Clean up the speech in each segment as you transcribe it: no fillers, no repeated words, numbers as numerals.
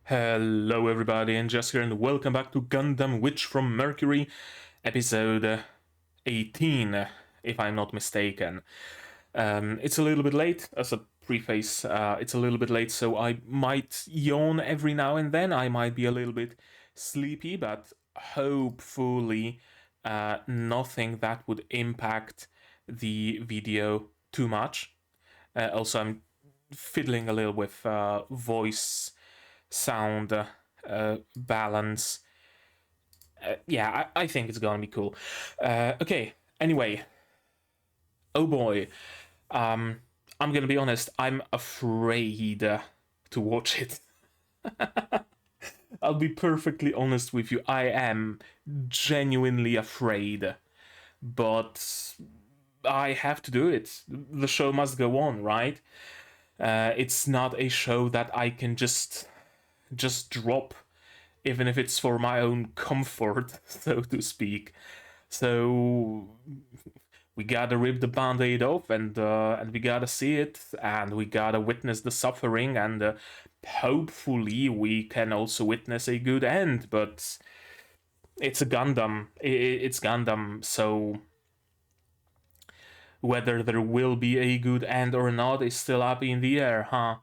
Hello everybody, and Jess here, and welcome back to Gundam Witch from Mercury, episode 18, if I'm not mistaken. It's a little bit late, as a preface, it's a little bit late, so I might yawn every now and then, I might be a little bit sleepy, but hopefully nothing that would impact the video too much. Also, I'm fiddling a little with voice sound balance. Yeah, I think it's gonna be cool. Okay, anyway. Oh boy. I'm gonna be honest, I'm afraid to watch it. I'll be perfectly honest with you, I am genuinely afraid. But I have to do it. The show must go on, right? It's not a show that I can just drop, even if it's for my own comfort, so to speak. So we gotta rip the band-aid off, and we gotta see it, and we gotta witness the suffering, and hopefully we can also witness a good end. But it's a Gundam. It's Gundam, so whether there will be a good end or not is still up in the air, huh?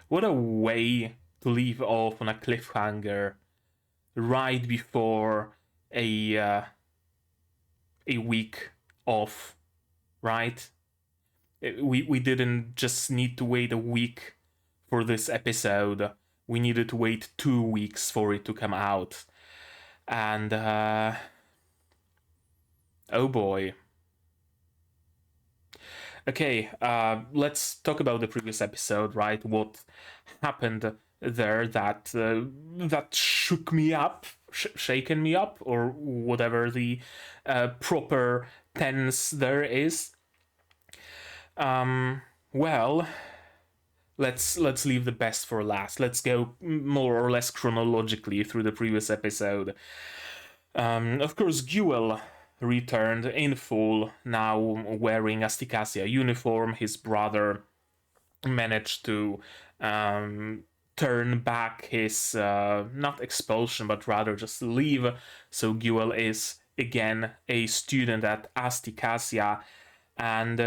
What a way to leave off on a cliffhanger right before a week off, right? We didn't just need to wait a week for this episode. We needed to wait 2 weeks for it to come out. And oh boy. Okay, let's talk about the previous episode, right? What happened there that shook me up, shaken me up, or whatever the proper tense there is. Well, let's leave the best for last. Let's go more or less chronologically through the previous episode. Of course, Guel returned in full, now wearing Asticassia uniform. His brother managed to turn back his not expulsion, but rather just leave. So Guel is again a student at Asticassia, and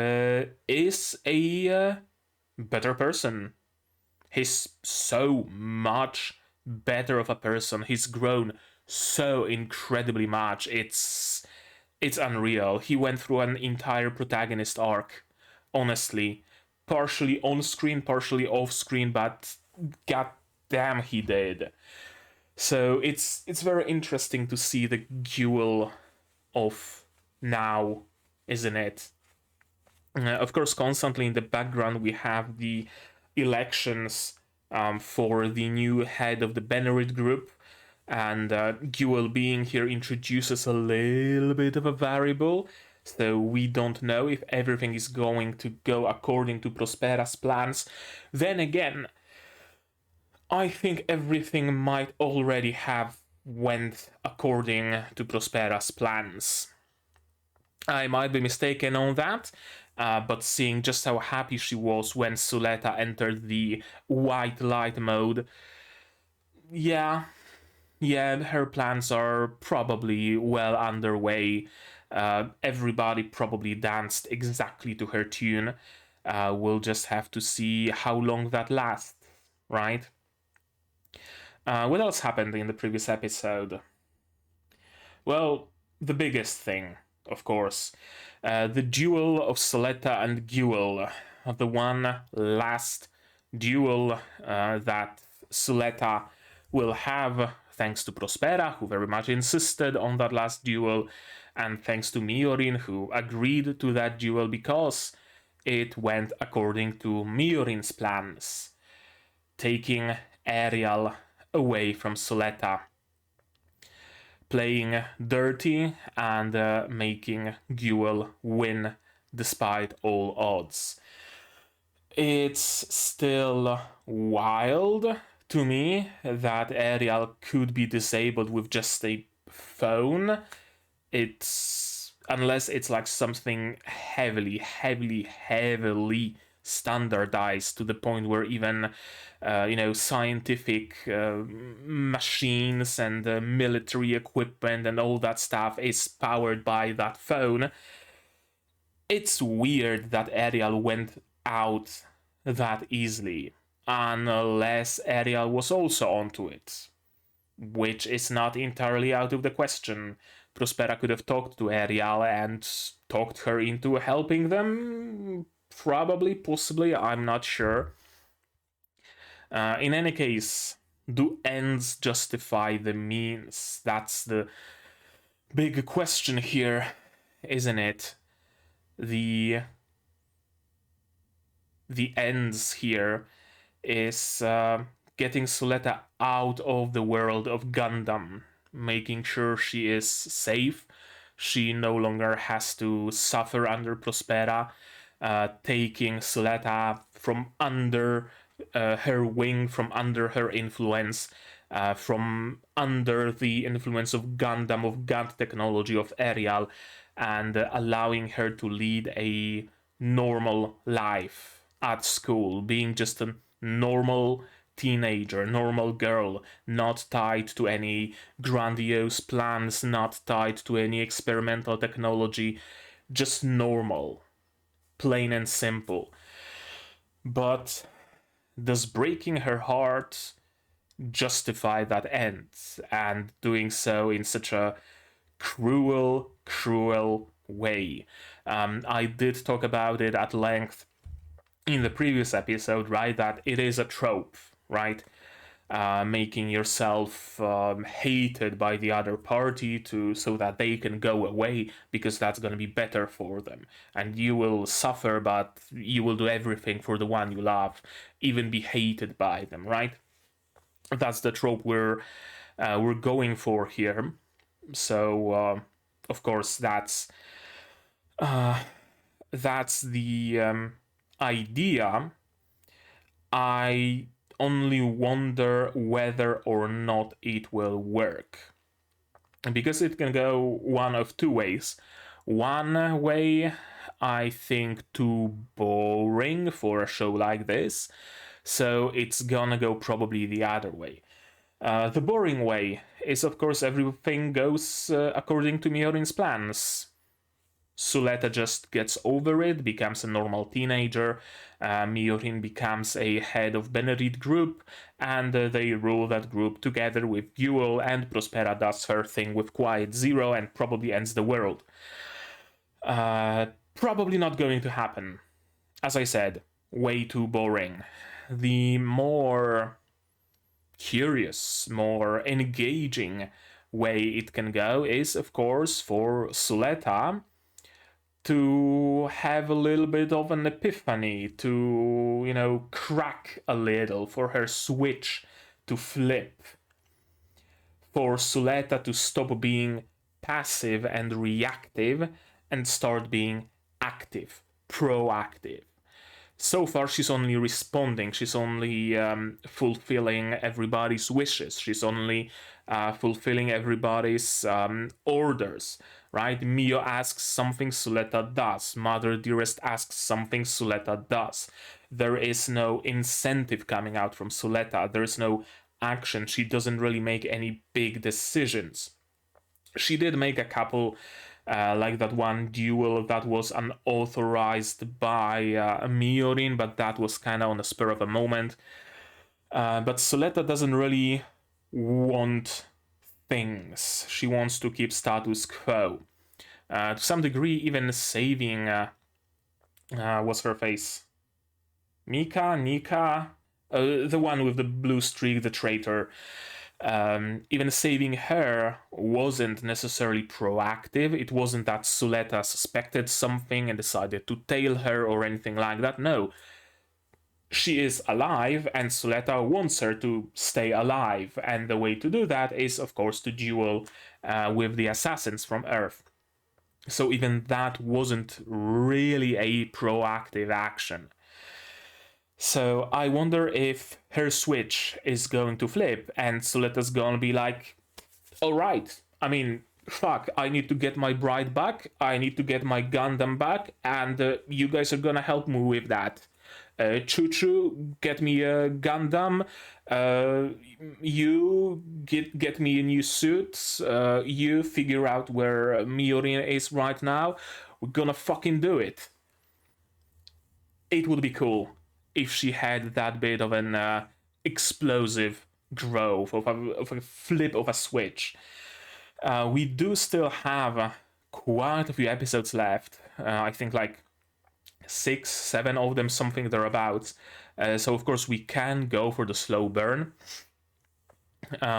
is a better person. He's so much better of a person. He's grown so incredibly much. It's unreal. He went through an entire protagonist arc, honestly. Partially on screen, partially off screen, but god damn he did. So it's very interesting to see the Guel of now, isn't it? Of course, constantly in the background we have the elections for the new head of the Benerit Group, and Guel being here introduces a little bit of a variable, so we don't know if everything is going to go according to Prospera's plans. Then again, I think everything might already have went according to Prospera's plans. I might be mistaken on that, but seeing just how happy she was when Suletta entered the white light mode, yeah, her plans are probably well underway. Everybody probably danced exactly to her tune. We'll just have to see how long that lasts, right? What else happened in the previous episode? Well, the biggest thing, of course. The duel of Suletta and Guel. The one last duel that Suletta will have, thanks to Prospera, who very much insisted on that last duel, and thanks to Miorine, who agreed to that duel because it went according to Miorine's plans, taking Ariel away from Suletta, playing dirty and making Guel win despite all odds. It's still wild to me that Ariel could be disabled with just a phone. It's unless it's like something heavily standardized to the point where even scientific machines and military equipment and all that stuff is powered by that phone. It's weird that Ariel went out that easily, unless Ariel was also onto it, which is not entirely out of the question. Prospera could have talked to Ariel and talked her into helping them. Probably, possibly, I'm not sure. In any case, do ends justify the means? That's the big question here, isn't it? The ends here is getting Suletta out of the world of Gundam, making sure she is safe. She no longer has to suffer under Prospera, taking Suletta from under her wing, from under her influence, from under the influence of Gundam, of Gund technology, of Ariel, and allowing her to lead a normal life at school, being just a normal teenager, normal girl, not tied to any grandiose plans, not tied to any experimental technology, just normal, plain and simple. But does breaking her heart justify that end, and doing so in such a cruel way? I did talk about it at length in the previous episode, right? That it is a trope, right? Making yourself hated by the other party so that they can go away, because that's going to be better for them, and you will suffer, but you will do everything for the one you love, even be hated by them, right? That's the trope we're going for here. So of course that's the idea. I only wonder whether or not it will work, because it can go one of two ways. One way, I think, too boring for a show like this, so it's gonna go probably the other way. The boring way is, of course, everything goes according to Miorine's plans. Suletta just gets over it, becomes a normal teenager. Miorine becomes a head of Benerit Group, and they rule that group together with Duel, and Prospera does her thing with Quiet Zero and probably ends the world. Probably not going to happen. As I said, way too boring. The more curious, more engaging way it can go is, of course, for Suletta to have a little bit of an epiphany, to, crack a little, for her switch to flip, for Suletta to stop being passive and reactive and start being active, proactive. So far, she's only responding, she's only fulfilling everybody's wishes, she's only fulfilling everybody's orders, right? Mio asks something, Suletta does. Mother Dearest asks something, Suletta does. There is no incentive coming out from Suletta, there is no action, she doesn't really make any big decisions. She did make a couple, like that one duel that was unauthorized by Miorine, but that was kind of on the spur of a moment. But Suletta doesn't really want things. She wants to keep status quo. To some degree, even saving... what's her face? Nika? The one with the blue streak, the traitor. Even saving her wasn't necessarily proactive. It wasn't that Suletta suspected something and decided to tail her or anything like that. No. She is alive, and Suletta wants her to stay alive. And the way to do that is, of course, to duel with the assassins from Earth. So even that wasn't really a proactive action. So I wonder if her switch is going to flip and Suletta's gonna be like, alright, I mean, fuck, I need to get my bride back, I need to get my Gundam back, and you guys are gonna help me with that. Choo Choo, get me a Gundam. You get me a new suit. You figure out where Miorine is right now. We're gonna fucking do it. It would be cool if she had that bit of an explosive growth, of a flip of a switch. We do still have quite a few episodes left. I think like 6, 7 of them, something thereabouts. So of course we can go for the slow burn.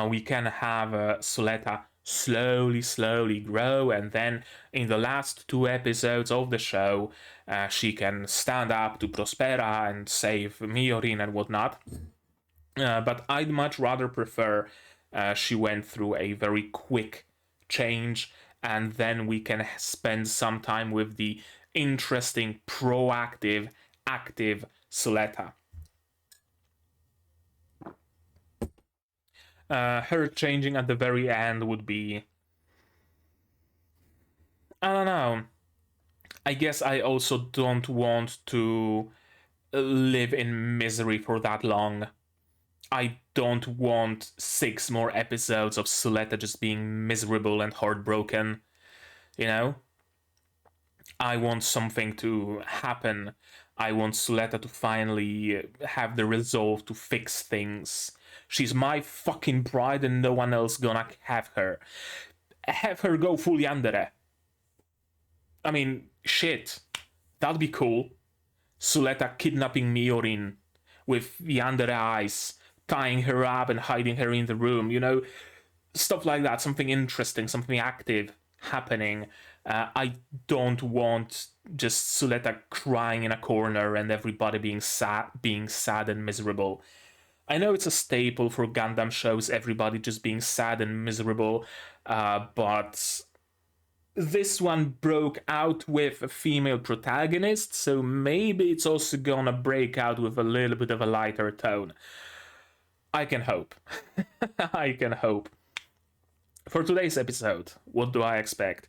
We can have Suletta slowly grow, and then in the last 2 episodes of the show, she can stand up to Prospera and save Miorine and whatnot. But I'd much rather prefer she went through a very quick change, and then we can spend some time with the interesting, proactive, active Suletta. Her changing at the very end would be, I don't know. I guess I also don't want to live in misery for that long. I don't want 6 more episodes of Suletta just being miserable and heartbroken, you know? I want something to happen. I want Suletta to finally have the resolve to fix things. She's my fucking bride and no one else gonna have her. Have her go full yandere. I mean, shit. That'd be cool. Suletta kidnapping Miorine with yandere eyes, tying her up and hiding her in the room, you know? Stuff like that, something interesting, something active happening. I don't want just Suletta crying in a corner and everybody being sad and miserable. I know it's a staple for Gundam shows, everybody just being sad and miserable, but this one broke out with a female protagonist, so maybe it's also gonna break out with a little bit of a lighter tone. I can hope. I can hope. For today's episode, what do I expect?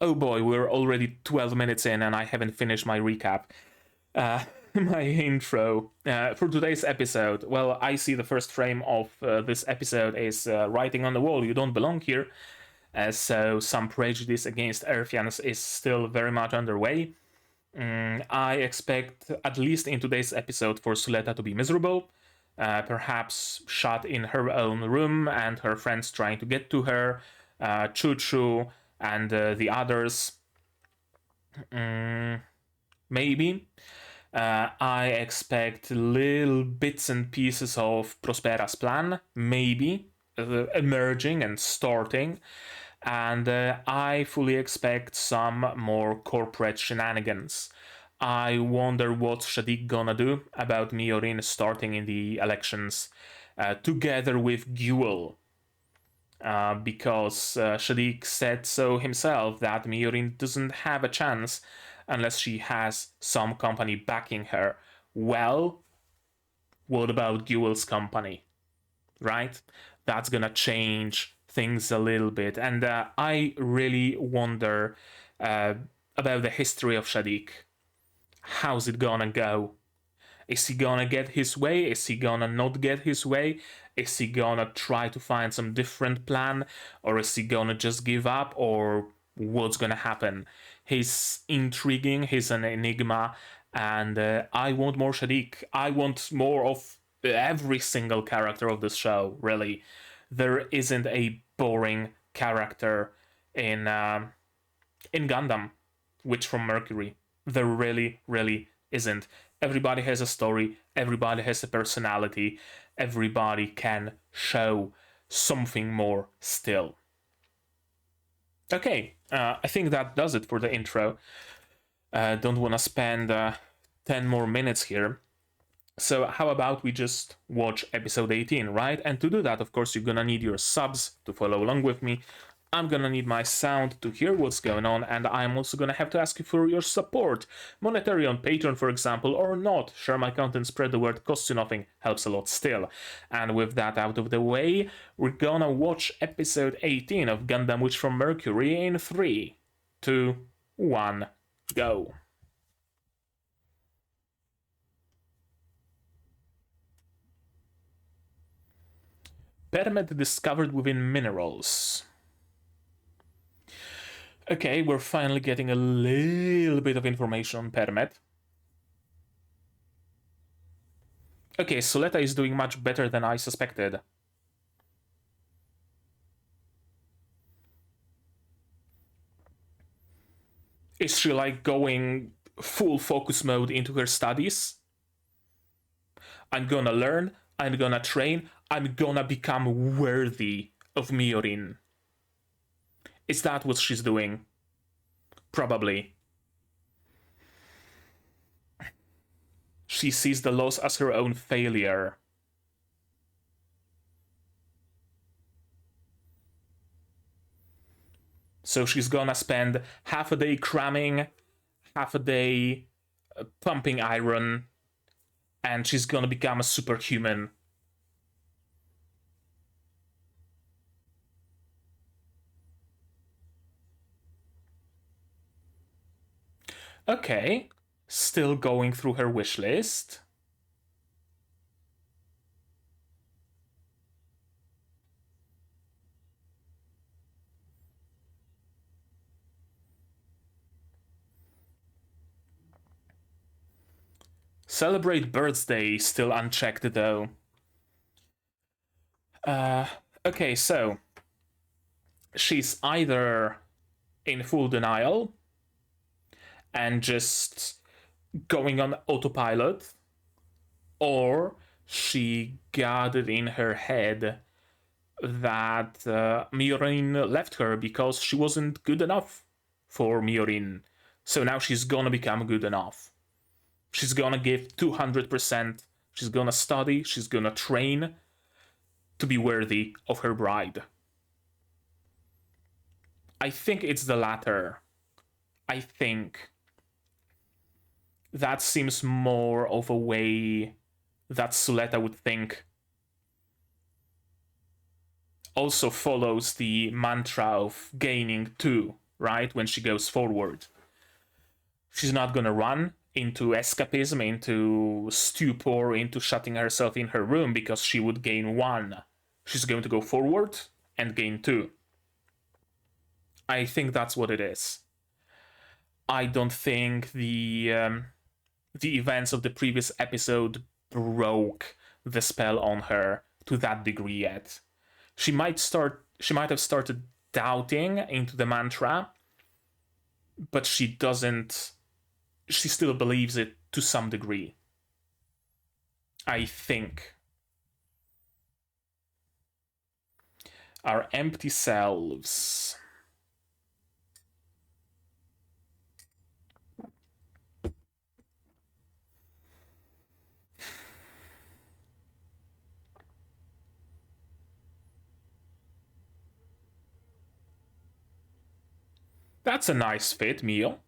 Oh boy, we're already 12 minutes in and I haven't finished my recap. My intro. For today's episode, well, I see the first frame of this episode is writing on the wall, "You don't belong here." So some prejudice against Earthians is still very much underway. I expect, at least in today's episode, for Suletta to be miserable. Perhaps shut in her own room and her friends trying to get to her. Choo Choo and the others. Maybe. I expect little bits and pieces of Prospera's plan, maybe, emerging and starting. And I fully expect some more corporate shenanigans. I wonder what Shadiq gonna do about Miorine starting in the elections, together with Guel. Because Shadiq said so himself that Miorine doesn't have a chance unless she has some company backing her. Well, what about Guel's company? Right? That's gonna change things a little bit. And I really wonder about the history of Shadiq. How's it gonna go? Is he gonna get his way? Is he gonna not get his way? Is he gonna try to find some different plan? Or is he gonna just give up? Or what's gonna happen? He's intriguing, he's an enigma, and I want more Shadiq. I want more of every single character of this show, really. There isn't a boring character in Gundam, Witch from Mercury. There really isn't. Everybody has a story, everybody has a personality, everybody can show something more still. Okay, I think that does it for the intro. Don't want to spend 10 more minutes here. So how about we just watch episode 18, right? And to do that, of course, you're gonna need your subs to follow along with me. I'm gonna need my sound to hear what's going on, and I'm also gonna have to ask you for your support. Monetary on Patreon, for example, or not. Share my content, spread the word, costs you nothing, helps a lot still. And with that out of the way, we're gonna watch episode 18 of Gundam Witch from Mercury in 3, 2, 1, go. Permet discovered within minerals. Okay, we're finally getting a little bit of information on Permet. Okay, Suletta is doing much better than I suspected. Is she like going full focus mode into her studies? I'm gonna learn, I'm gonna train, I'm gonna become worthy of Miorine. Is that what she's doing? Probably. She sees the loss as her own failure. So she's gonna spend half a day cramming, half a day pumping iron, and she's gonna become a superhuman. Okay, still going through her wish list. Celebrate birthday, still unchecked though. Okay, so she's either in full denial and just going on autopilot, or she got it in her head that Miorine left her because she wasn't good enough for Miorine. So now she's gonna become good enough. She's gonna give 200%. She's gonna study, she's gonna train to be worthy of her bride. I think it's the latter. I think that seems more of a way that Suletta would think. Also follows the mantra of gaining 2, right? When she goes forward. She's not gonna run into escapism, into stupor, into shutting herself in her room because she would gain 1. She's going to go forward and gain 2. I think that's what it is. I don't think the events of the previous episode broke the spell on her to that degree yet. She might have started doubting into the mantra, but she doesn't. She still believes it to some degree. I think. Our empty selves. That's a nice fit, Mio.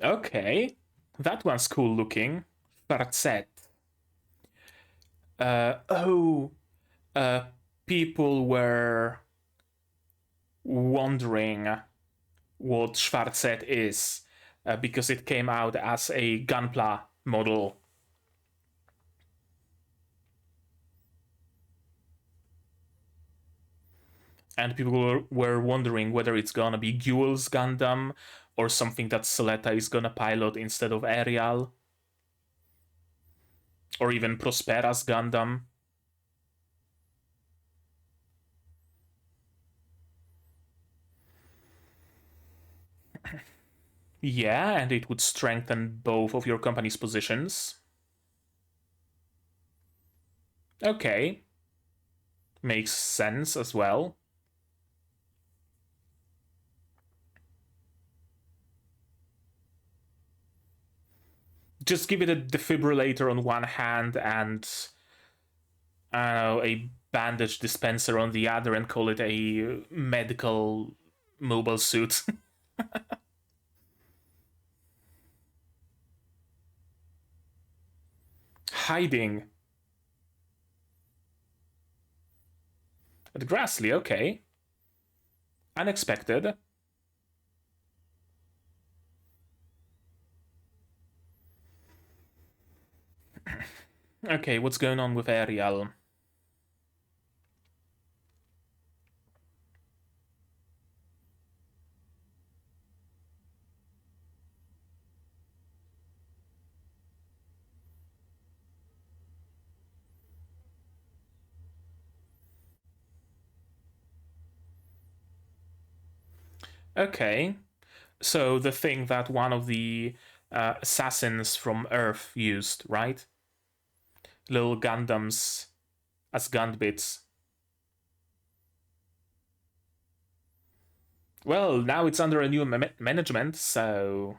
Okay, that one's cool looking. Farzet. Oh, people were wondering what Schwarzet is because it came out as a Gunpla model. And people were wondering whether it's gonna be Guel's Gundam or something that Suletta is gonna pilot instead of Ariel. Or even Prospera's Gundam. Yeah, and it would strengthen both of your company's positions. Okay. Makes sense as well. Just give it a defibrillator on one hand and I don't know, a bandage dispenser on the other and call it a medical mobile suit. Hiding. At Grassley, okay. Unexpected. Okay, what's going on with Ariel? Okay, so the thing that one of the assassins from Earth used, right? Little Gundams as gun bits. Well, now it's under a new management, so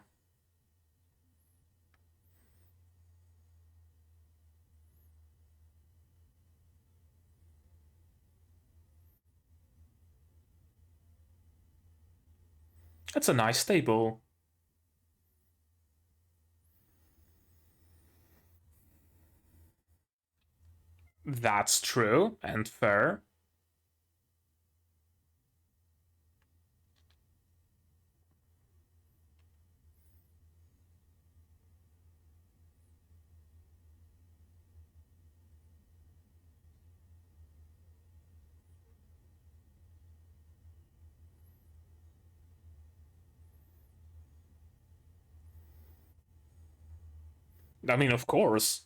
it's a nice stable. That's true and fair. I mean, of course.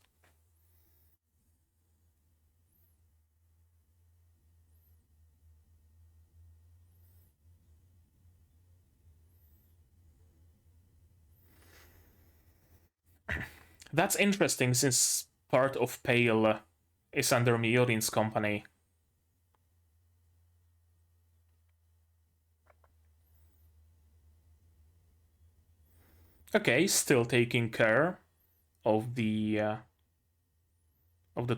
That's interesting since part of Pale is under Miorine's company. Okay, still taking care of the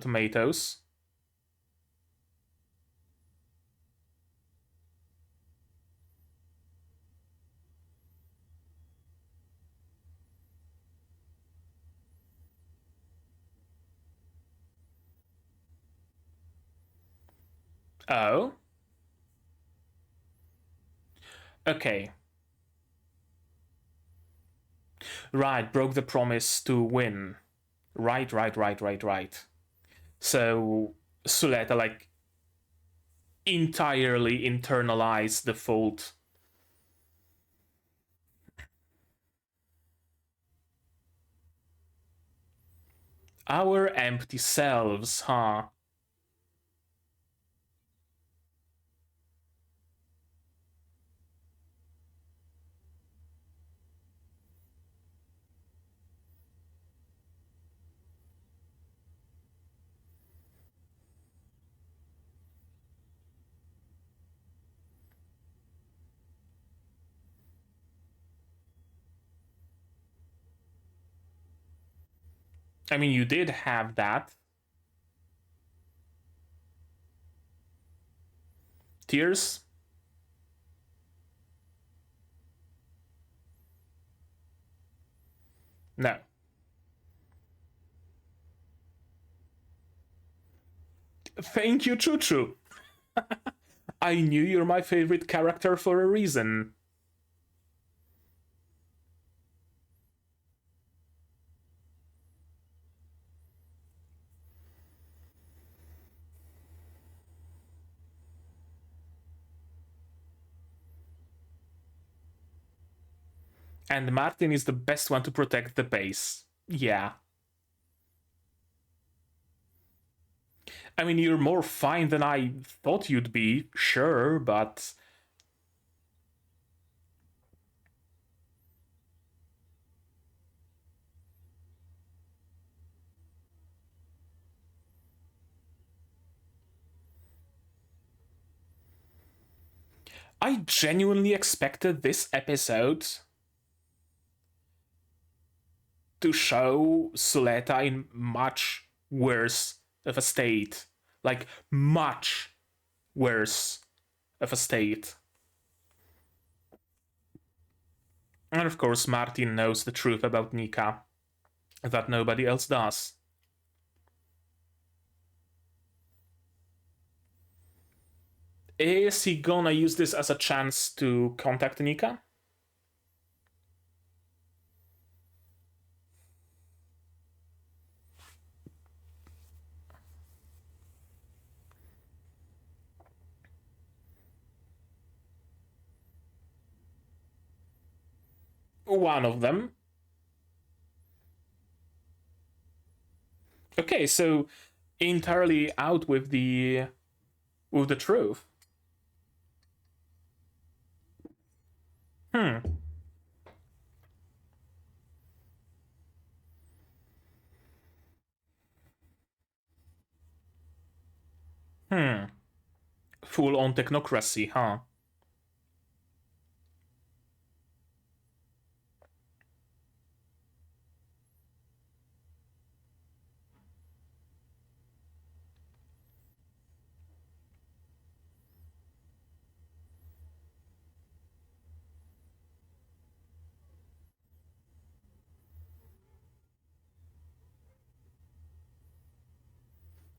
tomatoes. Oh, okay. Right, broke the promise to win. Right. So Suletta like entirely internalized the fault. Our empty selves, huh? I mean, you did have that. Tears? No. Thank you, Choo Choo. I knew you're my favorite character for a reason. And Martin is the best one to protect the base. Yeah. I mean, you're more fine than I thought you'd be, sure, but I genuinely expected this episode to show Suletta in much worse of a state. Like, much worse of a state. And of course, Martin knows the truth about Nika that nobody else does. Is he gonna use this as a chance to contact Nika? One of them. Okay, so entirely out with the truth. Hmm. Hmm. Full on technocracy, huh?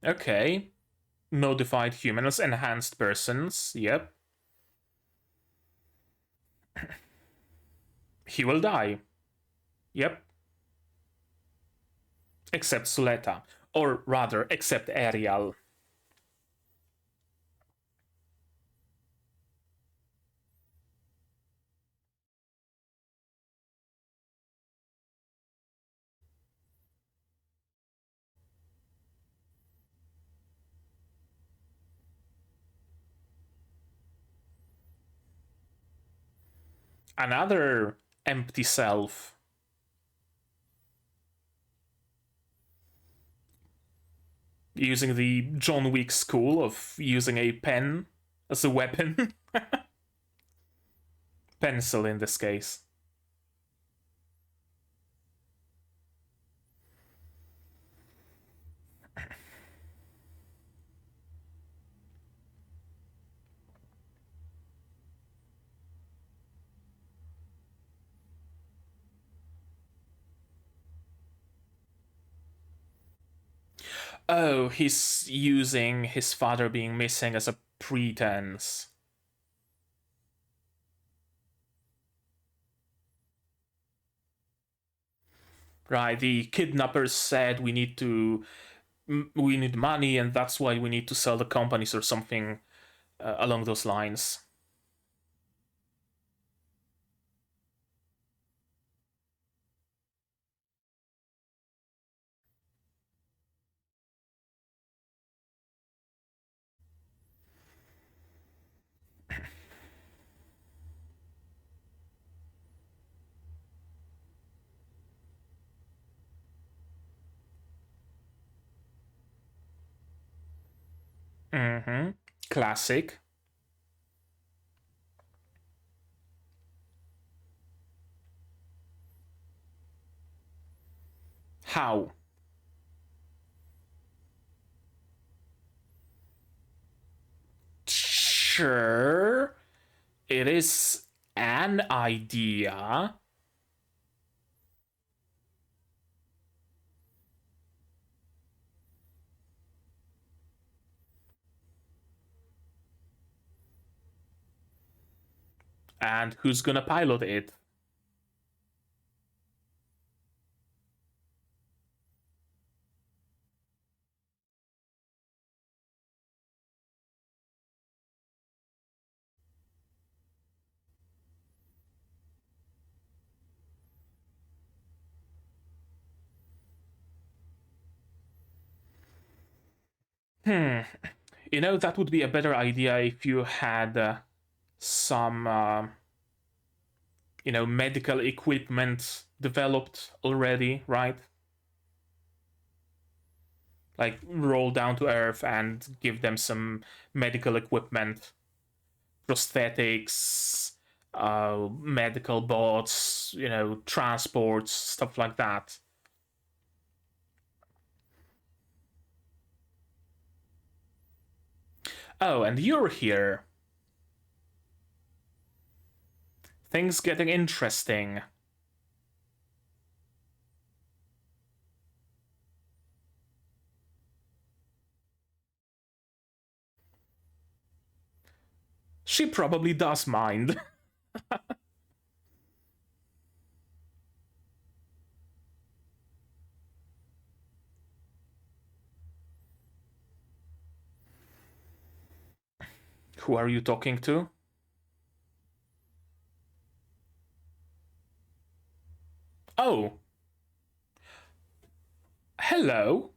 Okay. Modified humans, enhanced persons. Yep. He will die. Yep. Except Suletta. Or rather, except Ariel. Another empty self. Using the John Wick school of using a pen as a weapon. Pencil in this case. Oh, he's using his father being missing as a pretense. Right, the kidnappers said we need money and that's why we need to sell the companies or something along those lines. Mm-hmm. Classic. How? Sure, it is an idea. And who's gonna pilot it? Hmm. You know, that would be a better idea if you had some, medical equipment developed already, right? Like, roll down to Earth and give them some medical equipment, prosthetics, medical bots, transports, stuff like that. Oh, and you're here. Things getting interesting. She probably does mind. Who are you talking to? Oh. Hello.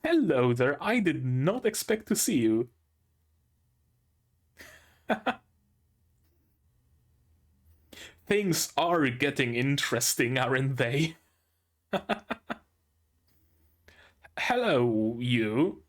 Hello there. I did not expect to see you. Things are getting interesting, aren't they? Hello, you.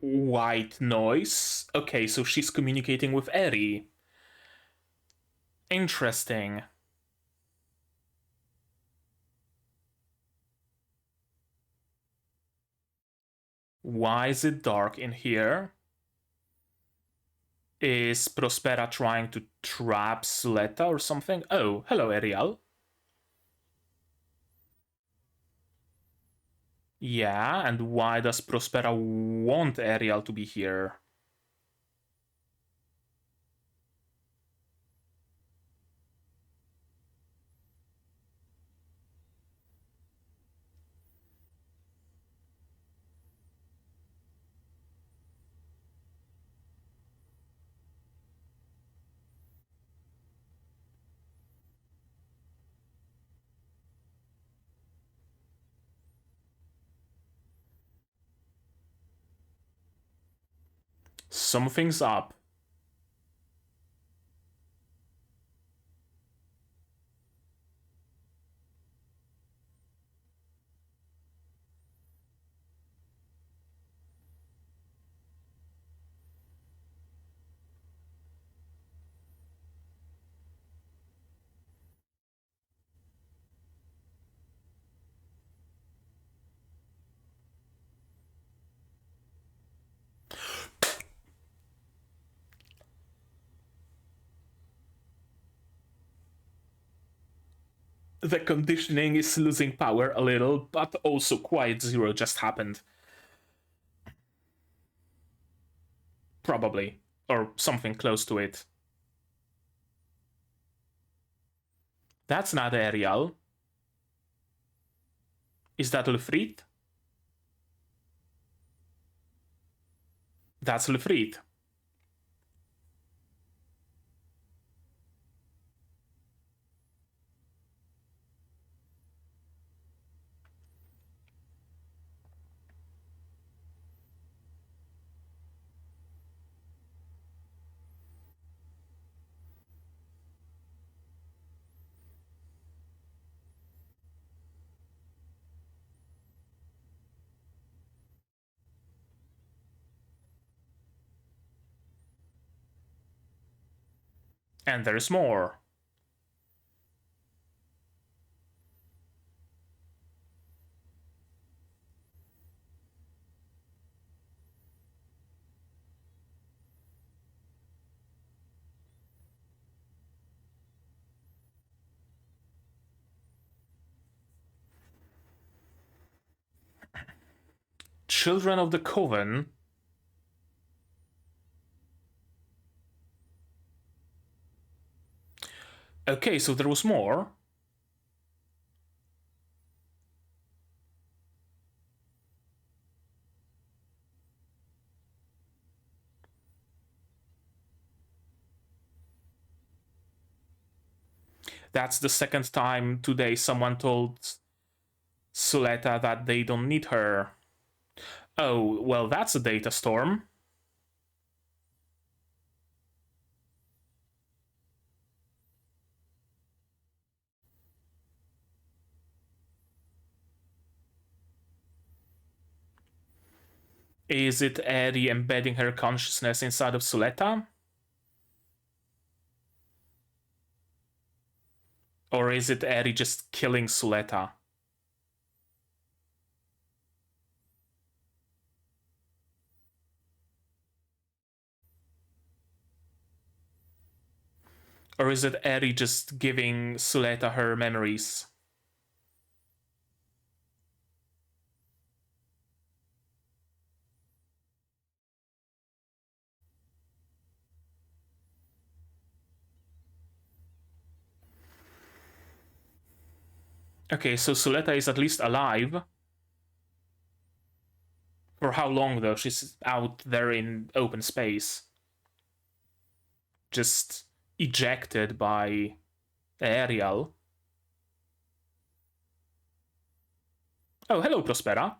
White noise. Okay, so she's communicating with Eri. Interesting. Why is it dark in here? Is Prospera trying to trap Suletta or something? Oh, hello, Ariel. Yeah, and why does Prospera want Ariel to be here? Something's up. The conditioning is losing power a little, but also Quiet Zero just happened. Probably. Or something close to it. That's not Ariel. Is that Lefrit? That's Lefrit. And there's more. Children of the Coven. Okay, so there was more. That's the second time today someone told Suletta that they don't need her. Oh, well, that's a data storm. Is it Eri embedding her consciousness inside of Suletta? Or is it Eri just killing Suletta? Or is it Eri just giving Suletta her memories? Okay, so Suletta is at least alive. For how long, though? She's out there in open space. Just ejected by Ariel. Oh, hello, Prospera.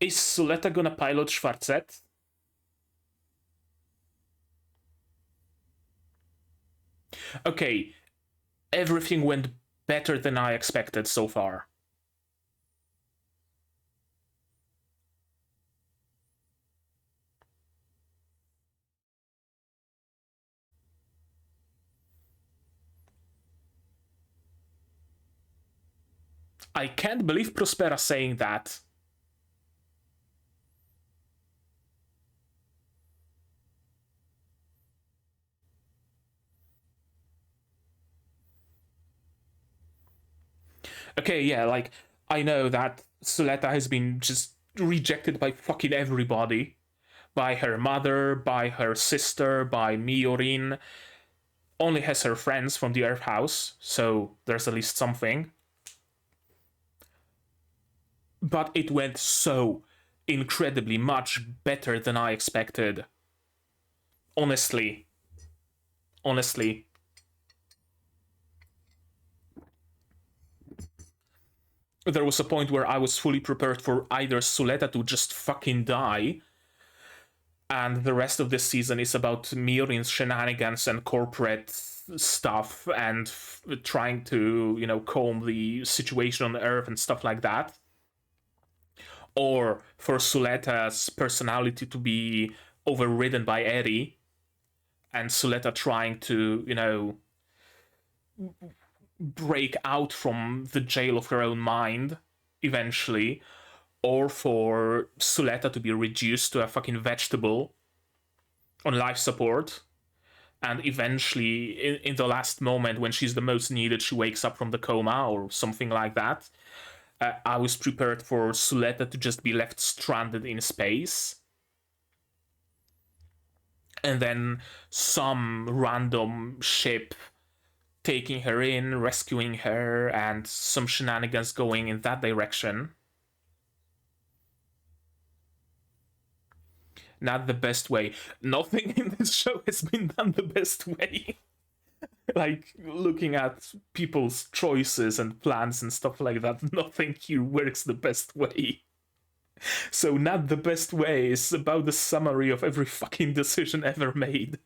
Is Suletta gonna pilot Schwarzette? Okay, everything went better than I expected so far. I can't believe Prospera saying that. Okay, yeah, like, I know that Suletta has been just rejected by fucking everybody. By her mother, by her sister, by Miorine. Only has her friends from the Earth House, so there's at least something. But it went so incredibly much better than I expected. Honestly. Honestly. There was a point where I was fully prepared for either Suletta to just fucking die, and the rest of this season is about Miorine's shenanigans and corporate stuff and trying to, comb the situation on Earth and stuff like that. Or for Suletta's personality to be overridden by Eri, and Suletta trying to, break out from the jail of her own mind eventually, or for Suletta to be reduced to a fucking vegetable on life support, and eventually, in the last moment when she's the most needed, she wakes up from the coma or something like that. I was prepared for Suletta to just be left stranded in space. And then some random ship taking her in, rescuing her, and some shenanigans going in that direction. Not the best way. Nothing in this show has been done the best way. Like, looking at people's choices and plans and stuff like that, nothing here works the best way. So, not the best way is about the summary of every fucking decision ever made.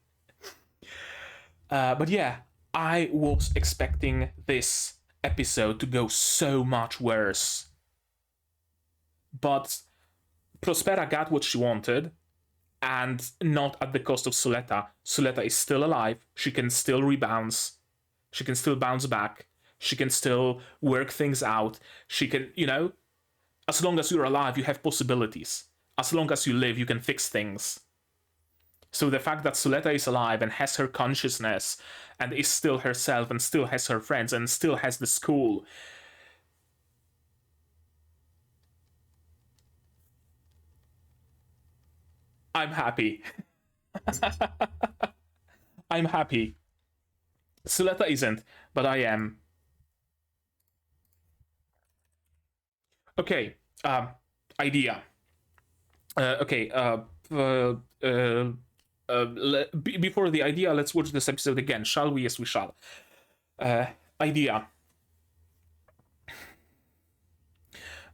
But yeah, I was expecting this episode to go so much worse. But Prospera got what she wanted, and not at the cost of Suletta. Suletta is still alive. She can still rebound. She can still bounce back. She can still work things out. She can, as long as you're alive, you have possibilities. As long as you live, you can fix things. So the fact that Suletta is alive and has her consciousness and is still herself and still has her friends and still has the school. I'm happy. I'm happy. Suletta isn't, but I am. Okay, Idea. Okay. Before the idea, let's watch this episode again, shall we? Yes, we shall. Idea.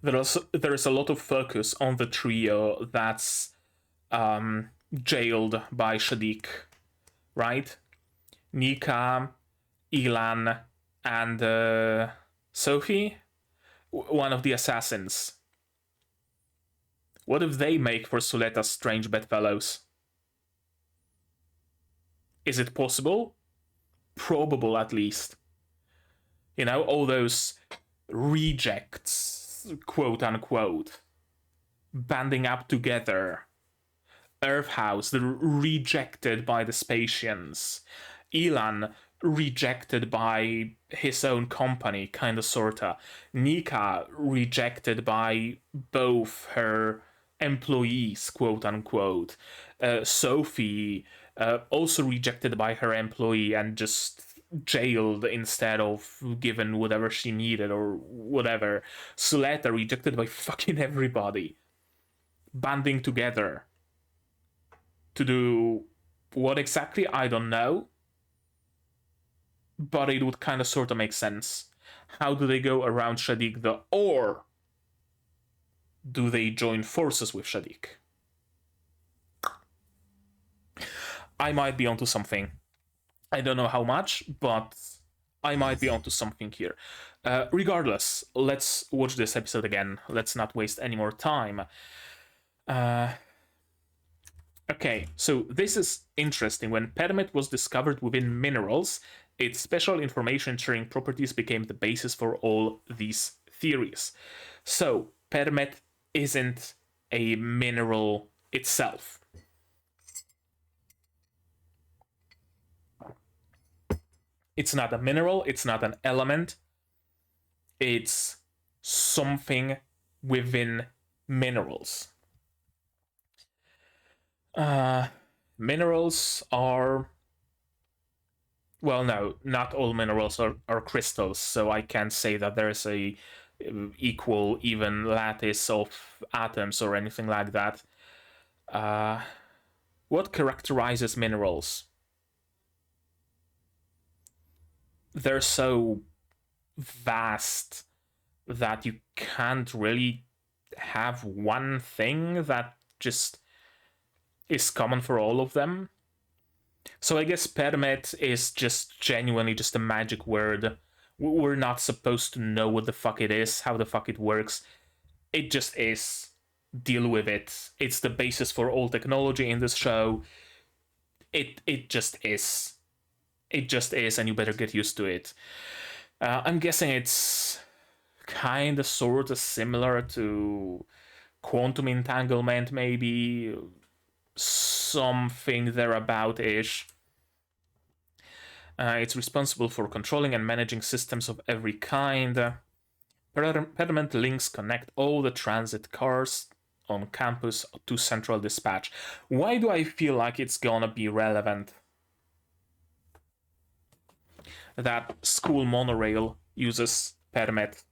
There's a lot of focus on the trio that's jailed by Shadiq, right? Nika, Elan, and Sophie, one of the assassins. What if they make for Suletta's strange bedfellows? Is it possible? Probable, at least. You know, all those rejects, quote unquote, banding up together. Earth House, the rejected by the Spatians. Elan, rejected by his own company, kinda sorta. Nika, rejected by both her employees, quote unquote. Sophie, also rejected by her employee and just jailed instead of given whatever she needed or whatever. Suletta, rejected by fucking everybody. Banding together to do what exactly, I don't know, but it would kind of sort of make sense. How do they go around Shadiq though? Or do they join forces with Shadiq? I might be onto something. I don't know how much, but I might be onto something here. Regardless, let's watch this episode again. Let's not waste any more time. Okay, so this is interesting. When permet was discovered within minerals, its special information sharing properties became the basis for all these theories. So, permet isn't a mineral itself. It's not a mineral, it's not an element, it's something within minerals. Minerals are, well, no, not all minerals are crystals, so I can't say that there's a equal, even lattice of atoms or anything like that. What characterizes minerals? They're so vast that you can't really have one thing that just is common for all of them. So I guess permet is just genuinely just a magic word. We're not supposed to know what the fuck it is, how the fuck it works. It just is. Deal with it. It's the basis for all technology in this show. It just is. It just is, and you better get used to it. I'm guessing it's kind of sort of similar to quantum entanglement, maybe something thereabout-ish. It's responsible for controlling and managing systems of every kind. Permanent links connect all the transit cars on campus to central dispatch. Why do I feel like it's gonna be relevant that school monorail uses permet?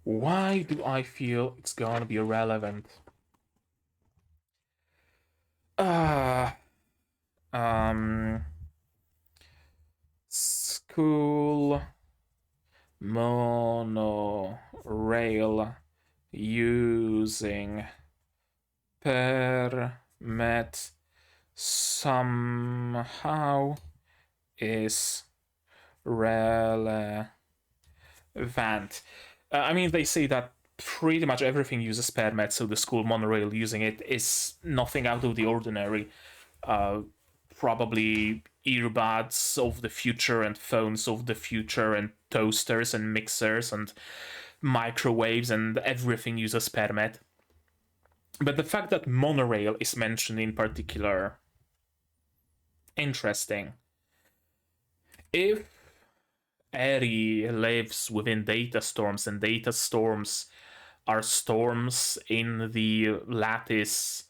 Why do I feel it's gonna be relevant? School monorail using permet somehow is relevant. I mean, they say that pretty much everything uses permet, so the school monorail using it is nothing out of the ordinary. Probably earbuds of the future and phones of the future and toasters and mixers and microwaves and everything uses permet. But the fact that monorail is mentioned in particular, interesting. If Eri lives within data storms, and data storms are storms in the lattice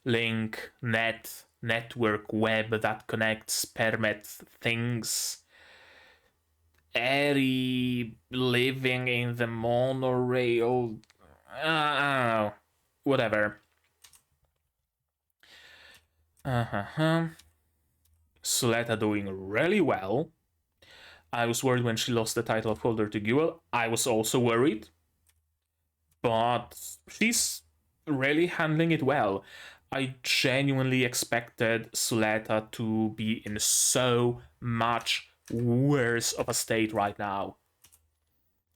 link network web that connects permet things, Eri living in the monorail. I don't know. Whatever. Suletta doing really well. I was worried when she lost the title of holder to Guel. I was also worried. But she's really handling it well. I genuinely expected Suletta to be in so much worse of a state right now.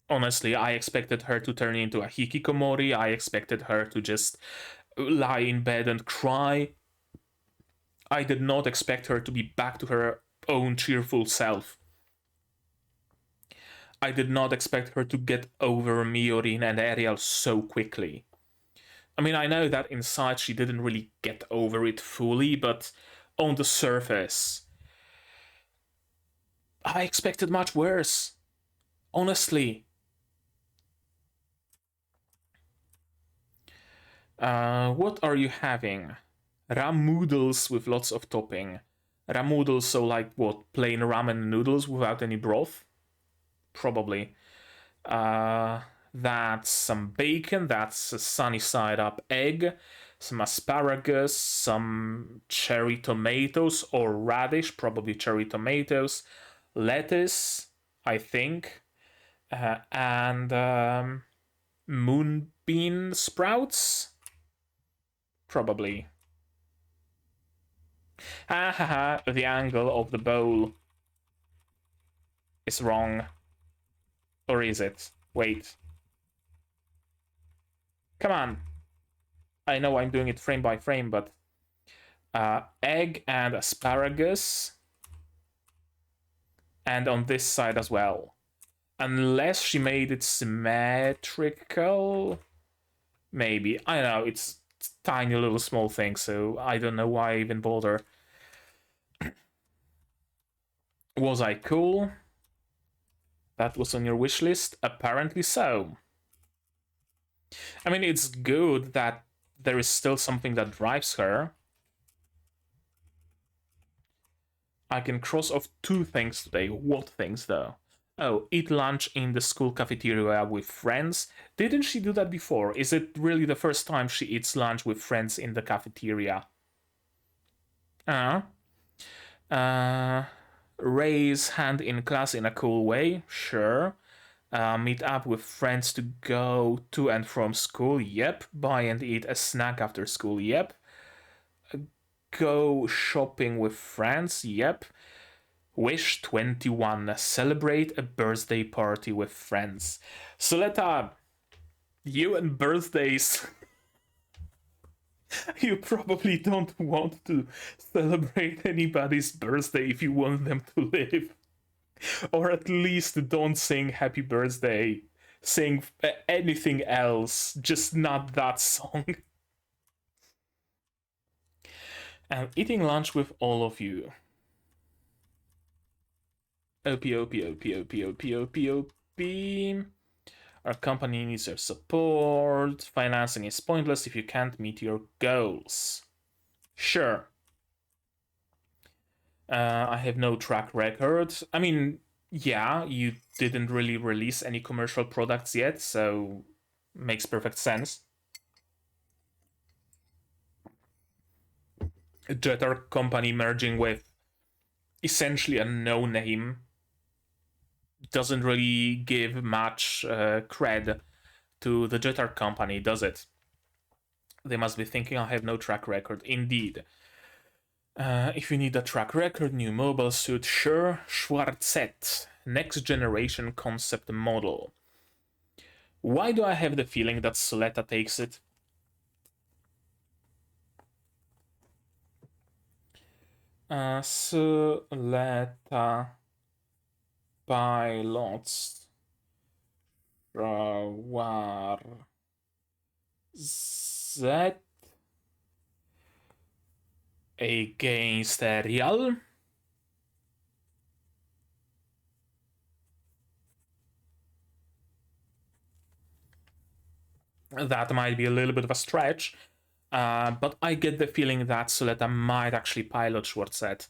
Honestly, I expected her to turn into a hikikomori. I expected her to just lie in bed and cry. I did not expect her to be back to her own cheerful self. I did not expect her to get over Miorine and Ariel so quickly. I mean, I know that inside she didn't really get over it fully, but on the surface, I expected much worse. Honestly. What are you having? Ramoodles with lots of topping. Ramoodles, so like what? Plain ramen noodles without any broth? Probably. That's some bacon, that's a sunny side up egg, some asparagus, some cherry tomatoes or radish, probably cherry tomatoes, lettuce, I think, and moonbean sprouts, probably. Ha ha ha, the angle of the bowl is wrong. Or is it? Wait. Come on. I know I'm doing it frame by frame, but egg and asparagus, and on this side as well. Unless she made it symmetrical, maybe. I know, it's tiny little small thing, so I don't know why I even bother. Was I cool? That was on your wish list? Apparently so. I mean, it's good that there is still something that drives her. I can cross off 2 things today. What things, though? Oh, eat lunch in the school cafeteria with friends. Didn't she do that before? Is it really the first time she eats lunch with friends in the cafeteria? Raise hand in class in a cool way. Sure. Meet up with friends to go to and from school. Yep. Buy and eat a snack after school. Yep. Go shopping with friends. Yep. Wish 21. Celebrate a birthday party with friends. Suletta, you and birthdays. You probably don't want to celebrate anybody's birthday if you want them to live. Or at least don't sing happy birthday. Sing anything else, just not that song. And eating lunch with all of you. OP. Our company needs your support. Financing is pointless if you can't meet your goals. Sure. I have no track record. I mean, yeah, you didn't really release any commercial products yet, so makes perfect sense. A Jetter company merging with essentially a no-name doesn't really give much cred to the Jetter company, does it? They must be thinking, I have no track record. Indeed. If you need a track record, new mobile suit, sure. Schwarzet, next generation concept model. Why do I have the feeling that Suletta takes it? Suletta pilots Schwarzet against Ariel. That might be a little bit of a stretch, but I get the feeling that Suletta might actually pilot Schwarzet.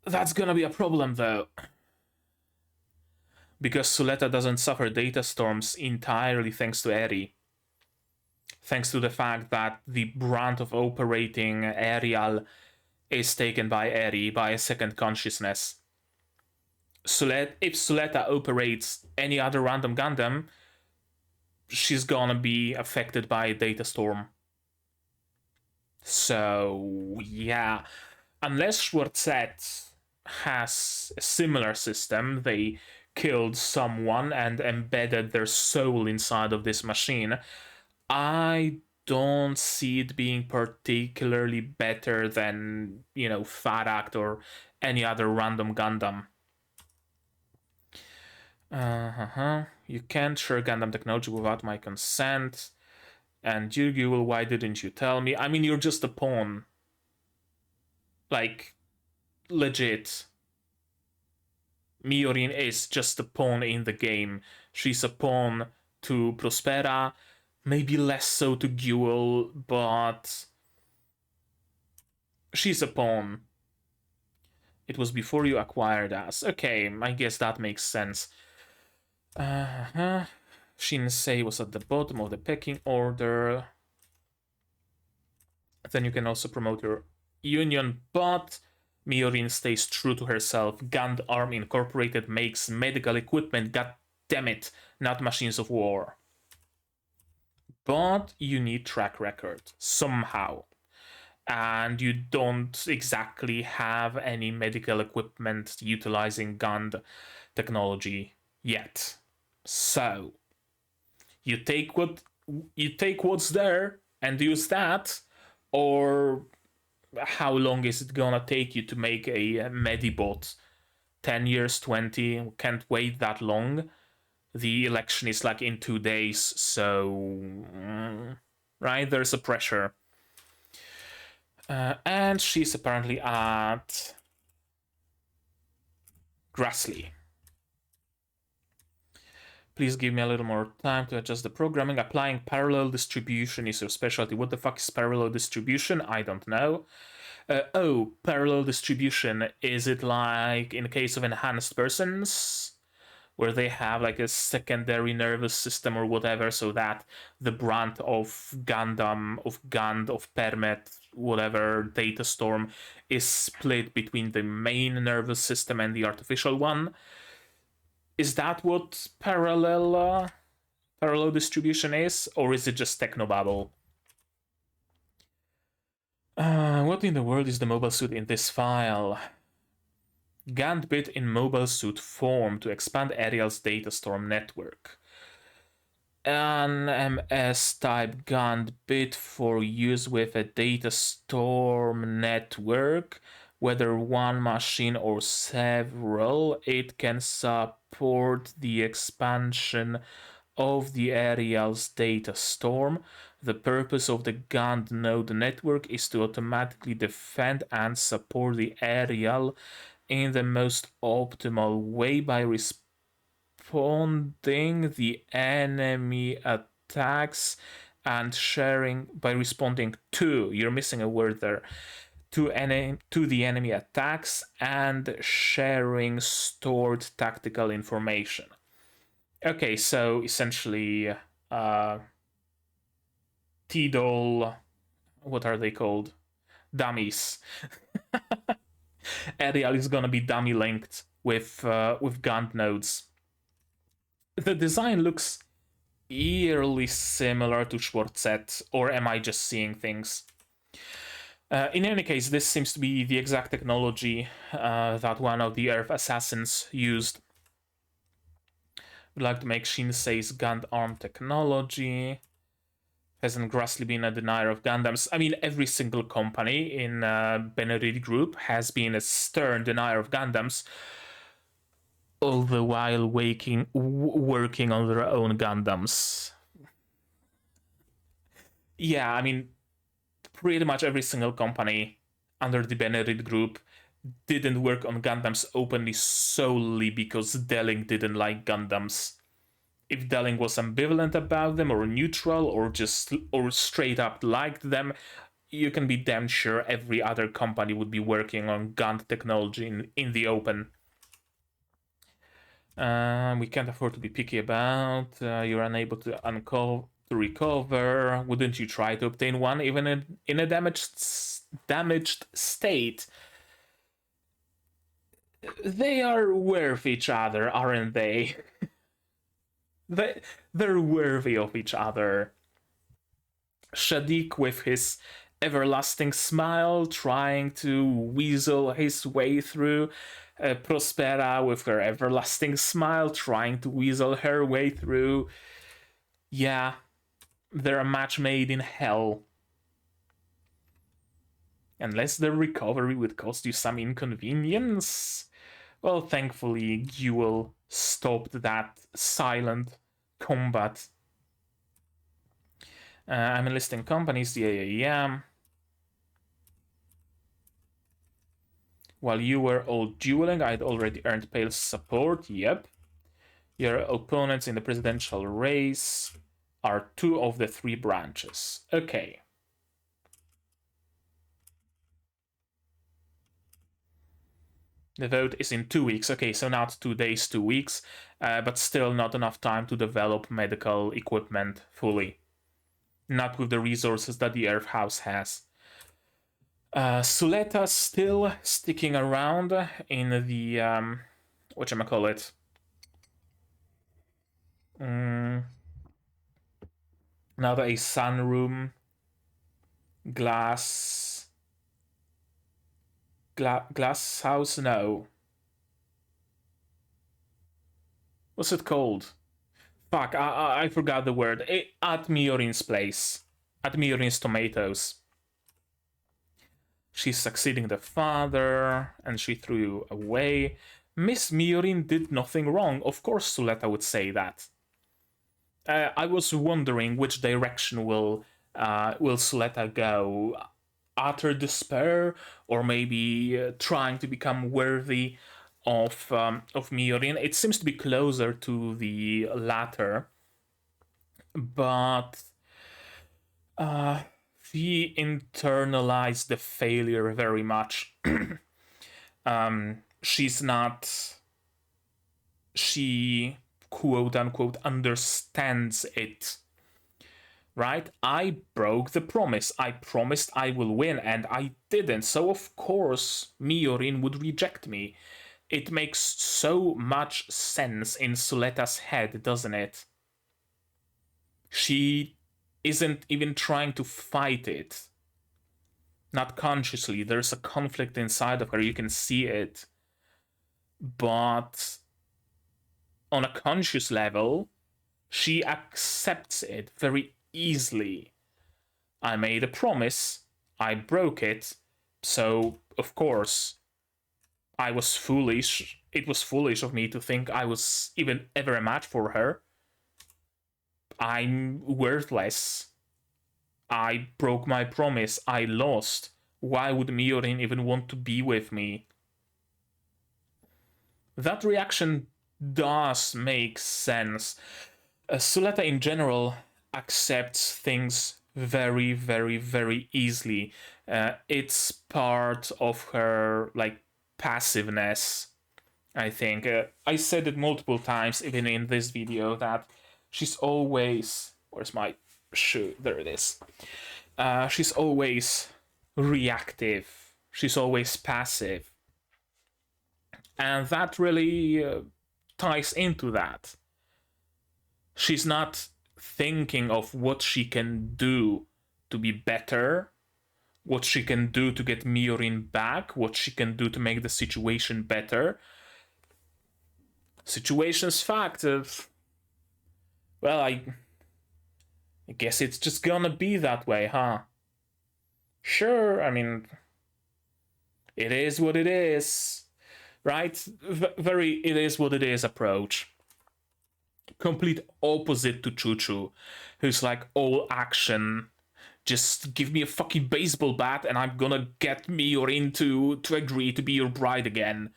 That's gonna be a problem, though. because Suletta doesn't suffer data storms entirely thanks to Eri. Thanks to the fact that the brunt of operating Arial is taken by Eri, by a second consciousness. If Suletta operates any other random Gundam, she's gonna be affected by a data storm. So, yeah. Unless Schwarzette has a similar system, they killed someone and embedded their soul inside of this machine, I don't see it being particularly better than, Farak or any other random Gundam. You can't share Gundam technology without my consent. And Jirgul, why didn't you tell me? I mean, you're just a pawn. Like, legit. Miorine is just a pawn in the game. She's a pawn to Prospera, maybe less so to Guel, but she's a pawn. It was before you acquired us. Okay, I guess that makes sense. Shinsei was at the bottom of the pecking order. Then you can also promote your union, but Miorine stays true to herself. Gundam Incorporated makes medical equipment, god damn it, not machines of war. But you need track record, somehow. And you don't exactly have any medical equipment utilizing Gund technology yet. So you take what's there and use that, or how long is it gonna take you to make a Medibot? 10 years, 20? Can't wait that long. The election is like in 2 days, so right, there's a pressure. And she's apparently at Grassley. Please give me a little more time to adjust the programming. Applying parallel distribution is your specialty. What the fuck is parallel distribution? I don't know. Parallel distribution. Is it like in case of enhanced persons, where they have like a secondary nervous system or whatever, so that the brunt of Gundam, of Gund, of Permet, whatever data storm is split between the main nervous system and the artificial one? Is that what parallel distribution is, or is it just technobabble? What in the world is the mobile suit in this file? Gand bit in mobile suit form to expand Ariel's data storm network. An MS type Gand bit for use with a data storm network, whether one machine or several. It can support the expansion of the Ariel's data storm. The purpose of the Gand node network is to automatically defend and support the Ariel in the most optimal way by responding the enemy attacks and sharing by responding to, you're missing a word there, to the enemy attacks and sharing stored tactical information. Okay, so essentially T-Doll, what are they called? Dummies. Ariel is gonna be dummy linked with Gund nodes. The design looks eerily similar to Schwarzette, or am I just seeing things? In any case, this seems to be the exact technology that one of the Earth assassins used. Would like to make Shinsei's Gund arm technology. Hasn't Grassley been a denier of Gundams? I mean, every single company in Benerit Group has been a stern denier of Gundams, all the while working on their own Gundams. Yeah, I mean, pretty much every single company under the Benerit Group didn't work on Gundams openly solely because Delling didn't like Gundams. If Delling was ambivalent about them or neutral or straight up liked them, you can be damn sure every other company would be working on Gund technology in the open. We can't afford to be picky about. You're unable to recover. Wouldn't you try to obtain one, even in a damaged state? They are worth each other, aren't they? They're worthy of each other. Shadiq with his everlasting smile, trying to weasel his way through. Prospera with her everlasting smile, trying to weasel her way through. Yeah, they're a match made in hell. Unless the recovery would cost you some inconvenience. Well, thankfully, Guel stopped that silent combat. I'm enlisting companies, yeah. While you were all dueling, I'd already earned Pale's support, yep. Your opponents in the presidential race are 2 of the 3 branches. Okay. The vote is in 2 weeks. Okay, so not 2 days, 2 weeks, but still not enough time to develop medical equipment fully. Not with the resources that the Earth House has. Suletta still sticking around in the whatchamacallit. Another a sunroom, glass house. No, what's it called? Fuck, I forgot the word. At Miorine's place, at Miorine's tomatoes. She's succeeding the father, and she threw you away. Miss Miorine did nothing wrong. Of course, Suletta would say that. I was wondering which direction will Suletta go? Utter despair, or maybe trying to become worthy of Miorine. It seems to be closer to the latter, but she internalized the failure very much. She's not. She quote unquote understands it. Right? I broke the promise. I promised I will win, and I didn't. So of course Miorine would reject me. It makes so much sense in Suletta's head, doesn't it? She isn't even trying to fight it. Not consciously. There's a conflict inside of her. You can see it. But on a conscious level, she accepts it very easily. I made a promise, I broke it, so of course I was foolish. It was foolish of me to think I was even ever a match for her. I'm worthless. I broke my promise. I lost. Why would Miorine even want to be with me? That reaction does make sense. Suletta in general accepts things very, very, very easily. It's part of her like passiveness. I think I said it multiple times, even in this video, that she's always. Where's my shoe? There it is. She's always reactive. She's always passive, and that really ties into that. She's not thinking of what she can do to be better, what she can do to get Miorine back, what she can do to make the situation better. Situation's fact. Well, I guess it's just gonna be that way, huh? Sure, I mean, it is what it is, right? Very it is what it is approach. Complete opposite to Choo-Choo, who's like all action. Just give me a fucking baseball bat and I'm gonna get Miorine to agree to be your bride again.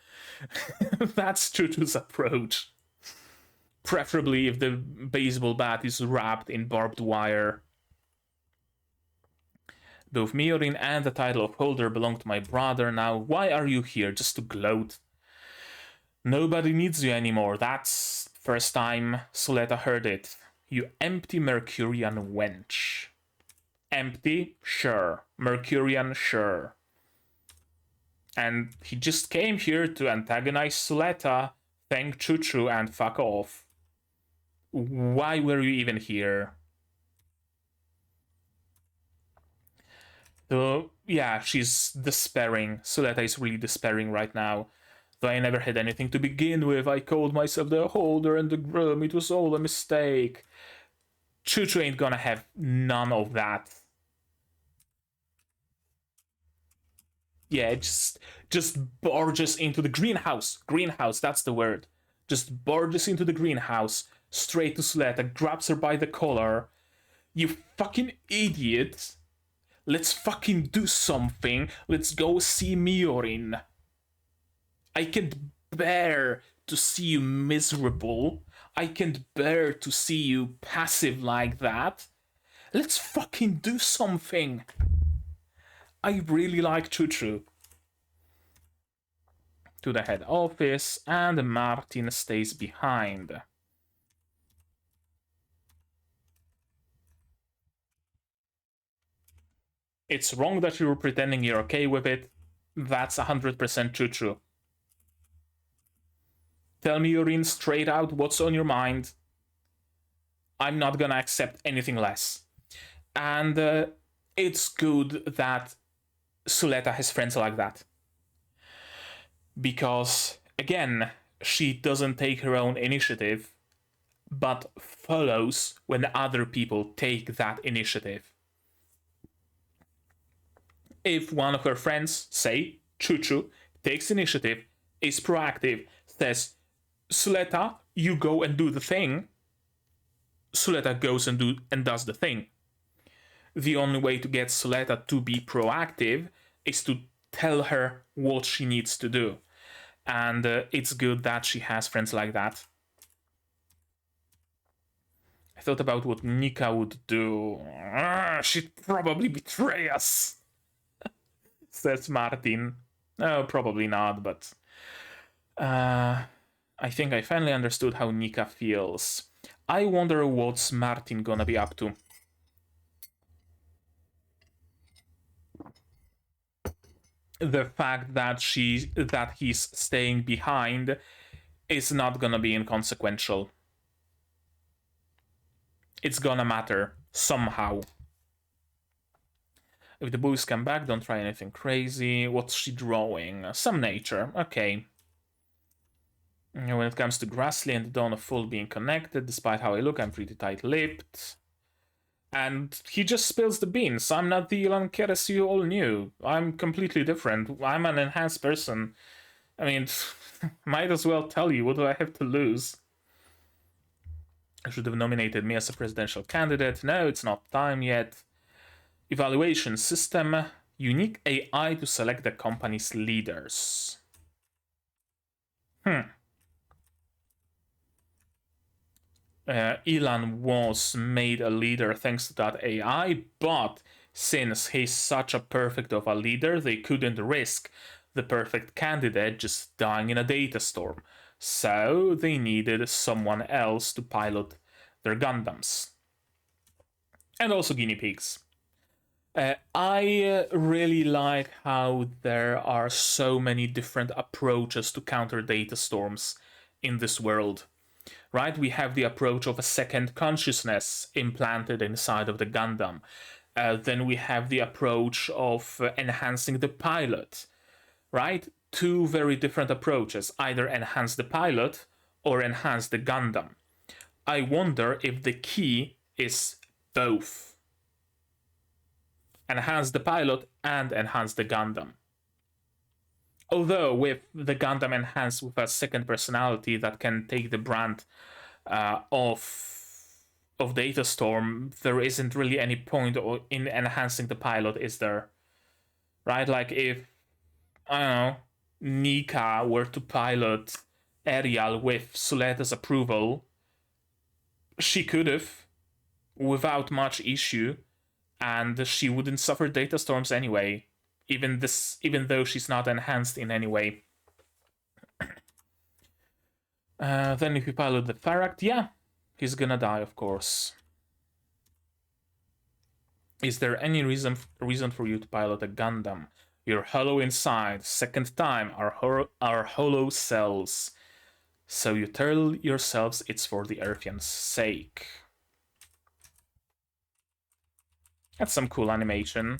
That's Choo-Choo's approach. Preferably if the baseball bat is wrapped in barbed wire. Both Miorine and the title of holder belong to my brother now. Why are you here? Just to gloat? Nobody needs you anymore. That's first time Suletta heard it. You empty Mercurian wench. Empty? Sure. Mercurian? Sure. And he just came here to antagonize Suletta, thank Choo-Choo, and fuck off. Why were you even here? So, yeah, she's despairing. Suletta is really despairing right now. Though I never had anything to begin with, I called myself the holder and the groom. It was all a mistake. Choo-Choo ain't gonna have none of that. Yeah, just barges into the greenhouse. Greenhouse, that's the word. Just barges into the greenhouse, straight to Suletta, grabs her by the collar. You fucking idiot. Let's fucking do something. Let's go see Miorine. I can't bear to see you miserable. I can't bear to see you passive like that. Let's fucking do something. I really like Choo-Choo. To the head office, and Martin stays behind. It's wrong that you were pretending you're okay with it. That's 100% Choo-Choo. Tell me, Miorine, straight out what's on your mind. I'm not gonna accept anything less. And it's good that Suletta has friends like that. Because, again, she doesn't take her own initiative, but follows when other people take that initiative. If one of her friends, say Choo-Choo, takes initiative, is proactive, says, Suletta, you go and do the thing, Suletta goes and does the thing. The only way to get Suletta to be proactive is to tell her what she needs to do. And it's good that she has friends like that. I thought about what Nika would do. She'd probably betray us, says Martin. No, probably not, but I think I finally understood how Nika feels. I wonder what's Martin gonna be up to. The fact that he's staying behind is not gonna be inconsequential. It's gonna matter somehow. If the boys come back, don't try anything crazy. What's she drawing? Some nature. Okay. When it comes to Grassley and the dawn of full being connected, despite how I look, I'm pretty tight-lipped. And he just spills the beans. I'm not the Elon Keres you all knew. I'm completely different. I'm an enhanced person. I mean, might as well tell you. What do I have to lose? I should have nominated me as a presidential candidate. No, it's not time yet. Evaluation system. Unique AI to select the company's leaders. Elon was made a leader thanks to that AI, but since he's such a perfect of a leader, they couldn't risk the perfect candidate just dying in a data storm. So they needed someone else to pilot their Gundams. And also guinea pigs. I really like how there are so many different approaches to counter data storms in this world. Right? We have the approach of a second consciousness implanted inside of the Gundam. Then we have the approach of enhancing the pilot. Right? Two very different approaches. Either enhance the pilot or enhance the Gundam. I wonder if the key is both. Enhance the pilot and enhance the Gundam. Although with the Gundam enhanced with a second personality that can take the brand of Data Storm, there isn't really any point in enhancing the pilot, is there? Right? Like if, I don't know, Nika were to pilot Ariel with Suletta's approval, she could have, without much issue, and she wouldn't suffer data storms anyway, even though she's not enhanced in any way. Then if you pilot the Farract, yeah, he's gonna die, of course. Is there any reason for you to pilot a Gundam? You're hollow inside. Second time, our hollow cells. So you tell yourselves it's for the Earthians' sake. That's some cool animation.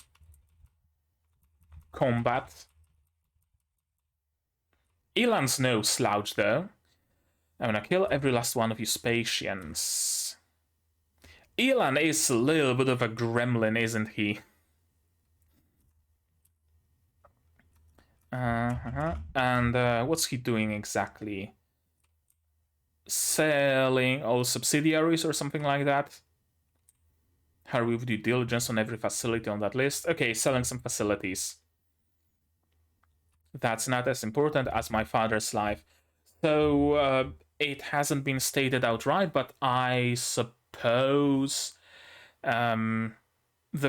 Combat. Elan's no slouch, though. I'm gonna kill every last one of you Spatians. Elan is a little bit of a gremlin, isn't he? And what's he doing exactly? Selling all subsidiaries or something like that? Hurry with due diligence on every facility on that list. Okay, selling some facilities. That's not as important as my father's life. So it hasn't been stated outright, but I suppose the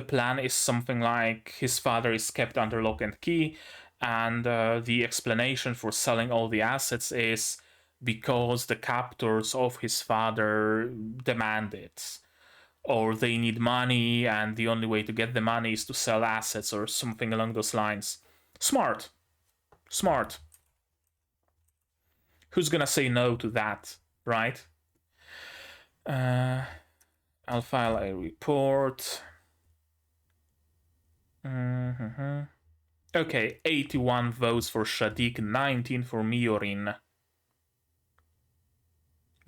plan is something like his father is kept under lock and key, and the explanation for selling all the assets is because the captors of his father demand it, or they need money, and the only way to get the money is to sell assets or something along those lines. Smart. Smart. Who's gonna say no to that, right? I'll file a report. Okay, 81 votes for Shadik, 19 for Miorine.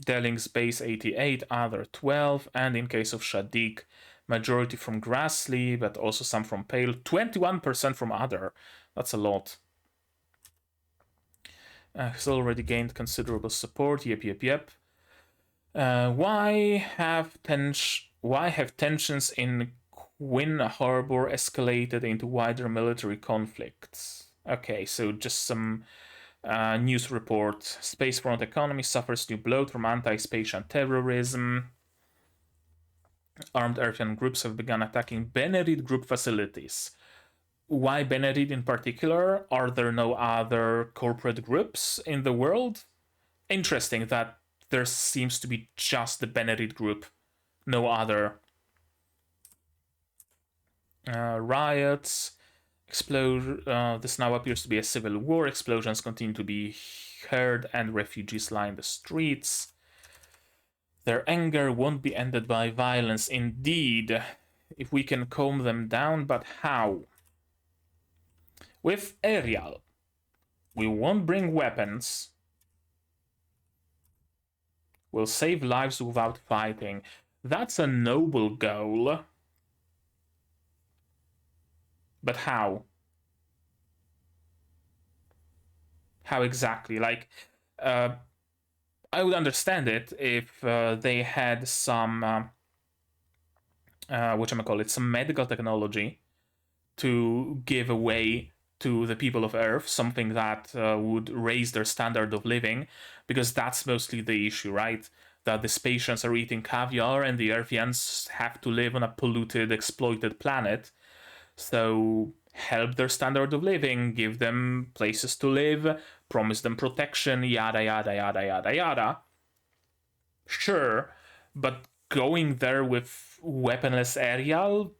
Delling's base 88, other 12, and in case of Shadik, majority from Grassley, but also some from Pale, 21% from other. That's a lot. He's already gained considerable support. Yep. Why have tensions in Quinn Harbor escalated into wider military conflicts? Okay, so just some news report. Spacefront economy suffers new blow from anti-space and terrorism. Armed Earthian groups have begun attacking Benerit Group facilities. Why Benerit in particular? Are there no other corporate groups in the world? Interesting that there seems to be just the Benerit Group, no other. Riots, explosion. This now appears to be a civil war. Explosions continue to be heard, and refugees line the streets. Their anger won't be ended by violence. Indeed, if we can calm them down, but how? With aerial, we won't bring weapons. We'll save lives without fighting. That's a noble goal. But how? How exactly? Like, I would understand it if they had some, some medical technology to give away to the people of Earth, something that would raise their standard of living, because that's mostly the issue, right? That the Spatians are eating caviar and the Earthians have to live on a polluted, exploited planet. So help their standard of living, give them places to live, promise them protection, yada yada yada yada yada. Sure, but going there with weaponless aerial,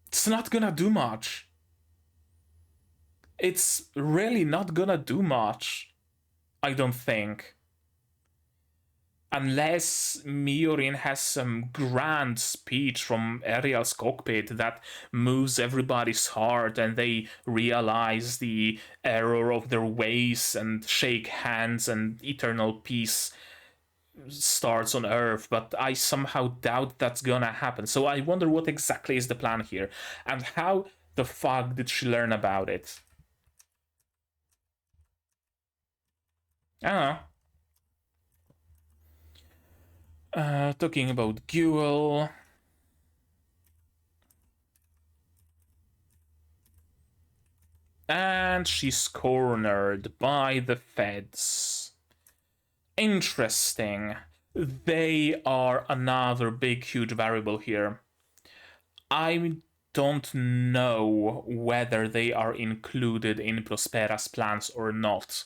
it's not gonna do much. It's really not gonna do much, I don't think. Unless Miorine has some grand speech from Ariel's cockpit that moves everybody's heart and they realize the error of their ways and shake hands and eternal peace starts on Earth, but I somehow doubt that's gonna happen. So I wonder what exactly is the plan here, and how the fuck did she learn about it? I don't know. Talking about Guel. And she's cornered by the feds. Interesting. They are another big, huge variable here. I don't know whether they are included in Prospera's plans or not.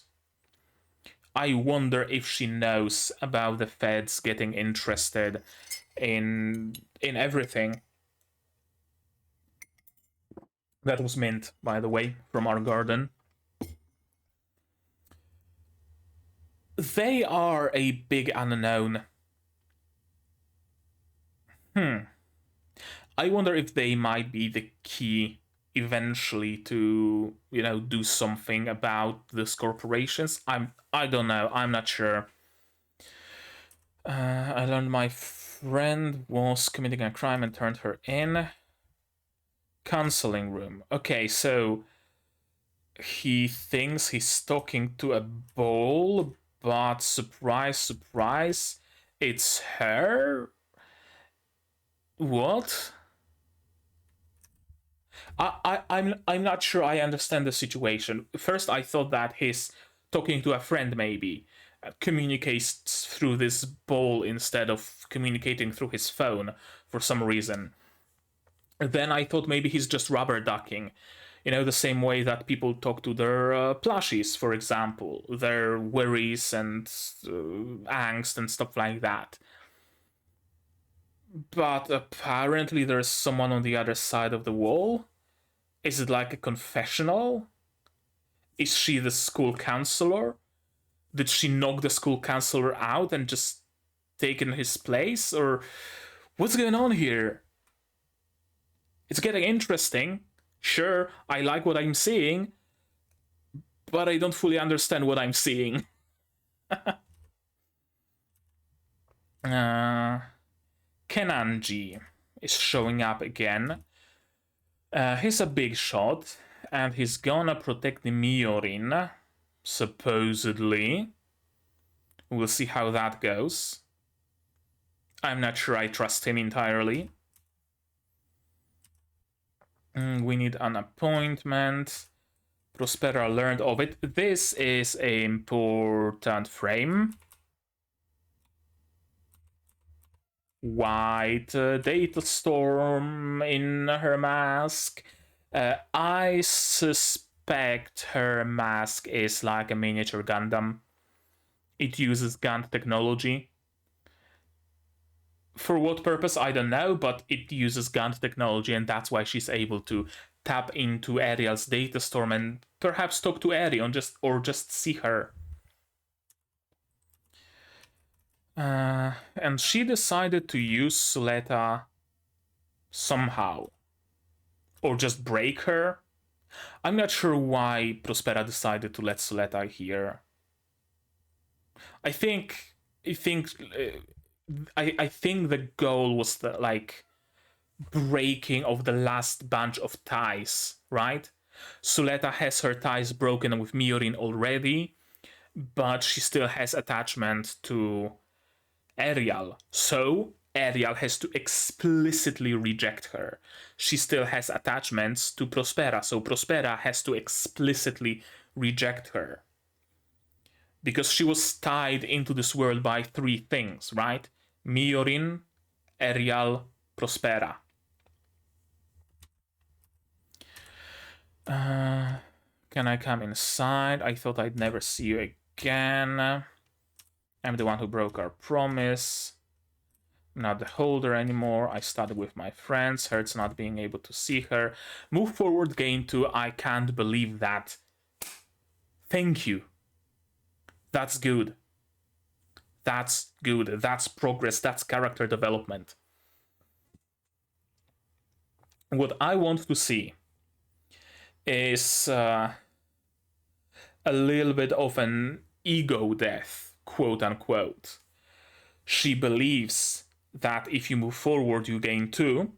I wonder if she knows about the feds getting interested in everything. That was mint, by the way, from our garden. They are a big unknown. I wonder if they might be the key eventually to, do something about these corporations. I don't know. I'm not sure. I learned my friend was committing a crime and turned her in. Counseling room. Okay, so he thinks he's talking to a bowl, but surprise, surprise, it's her? What? I'm not sure I understand the situation. First, I thought that he's talking to a friend, maybe communicates through this bowl instead of communicating through his phone for some reason. Then I thought maybe he's just rubber ducking, the same way that people talk to their plushies, for example, their worries and angst and stuff like that. But apparently there's someone on the other side of the wall. Is it like a confessional? Is she the school counselor? Did she knock the school counselor out and just taken his place? Or what's going on here? It's getting interesting. Sure, I like what I'm seeing, but I don't fully understand what I'm seeing. Kenanji is showing up again. He's a big shot, and he's gonna protect the Miorine, supposedly. We'll see how that goes. I'm not sure I trust him entirely. We need an appointment. Prospera learned of it. This is an important frame. White data storm in her mask. I suspect her mask is like a miniature Gundam. It uses Gund technology. For what purpose, I don't know, but it uses Gund technology, and that's why she's able to tap into Ariel's data storm and perhaps talk to Ariel or just see her. And she decided to use Suletta somehow. Or just break her. I'm not sure why Prospera decided to let Suletta here. I think the goal was the breaking of the last bunch of ties, right? Suletta has her ties broken with Miorine already, but she still has attachment to Ariel. So Ariel has to explicitly reject her. She still has attachments to Prospera, so Prospera has to explicitly reject her. Because she was tied into this world by three things, right? Miorine, Ariel, Prospera. Can I come inside? I thought I'd never see you again. I'm the one who broke our promise. I'm not the holder anymore. I studied with my friends. Hurts not being able to see her. Move forward, gain 2. I can't believe that. Thank you. That's good. That's good. That's progress. That's character development. What I want to see is a little bit of an ego death, quote unquote. She believes that if you move forward, you gain 2,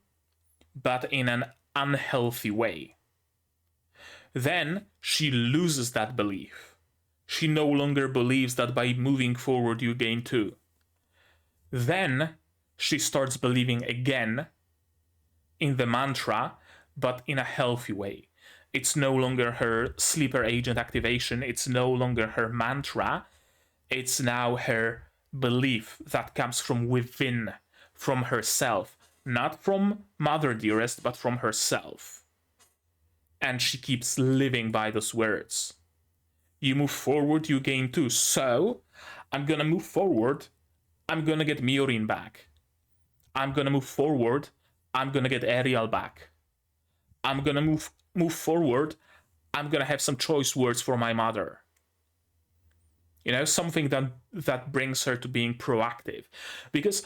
but in an unhealthy way. Then she loses that belief. She no longer believes that by moving forward you gain 2. Then she starts believing again in the mantra, but in a healthy way. It's no longer her sleeper agent activation, it's no longer her mantra, it's now her belief that comes from within, from herself, not from Mother Dearest, but from herself. And she keeps living by those words. You move forward, you gain 2. So, I'm gonna move forward, I'm gonna get Miorine back. I'm gonna move forward, I'm gonna get Ariel back. I'm gonna move forward, I'm gonna have some choice words for my mother. You know, something that brings her to being proactive. Because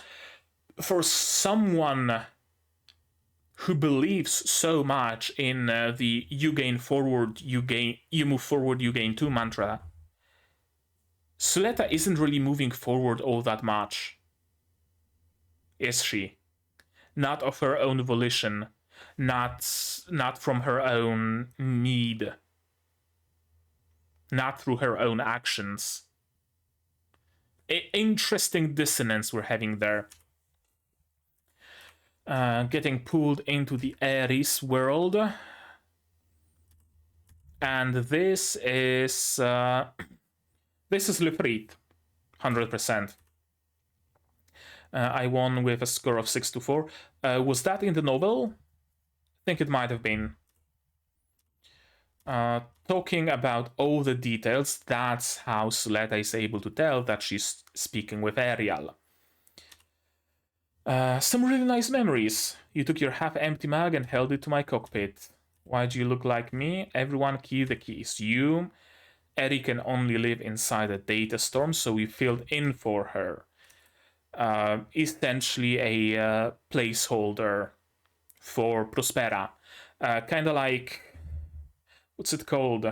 for someone who believes so much in the you gain forward, you move forward, you gain 2 mantra, Suletta isn't really moving forward all that much, is she? Not of her own volition, not from her own need, not through her own actions. Interesting dissonance we're having there. Getting pulled into the Ares world. And this is Liprit, 100%. I won with a score of 6-4. Was that in the novel? I think it might have been. Talking about all the details, that's how Suletta is able to tell that she's speaking with Ariel. Some really nice memories. You took your half-empty mug and held it to my cockpit. Why do you look like me? Everyone key the keys. You. Eri can only live inside a data storm, so we filled in for her. Essentially a placeholder for Prospera. Kind of like... what's it called?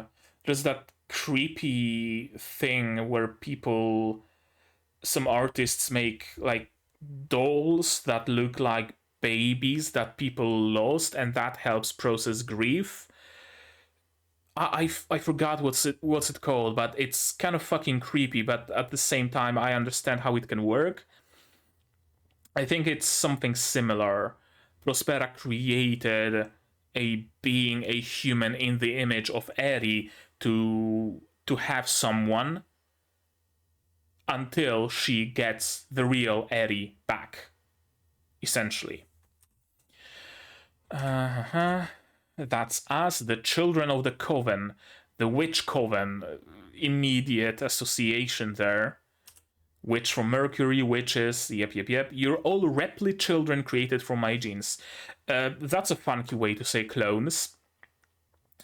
There's that creepy thing where people... some artists make, like, dolls that look like babies that people lost, and that helps process grief. I forgot what's it called, but it's kind of fucking creepy, but at the same time I understand how it can work. I think it's something similar. Prospera created a being, a human in the image of Eri to have someone until she gets the real Eri back, essentially. That's us, the children of the Coven, the Witch Coven, immediate association there. Witch from Mercury, witches, yep. You're all Repli children created from my genes. That's a funky way to say clones.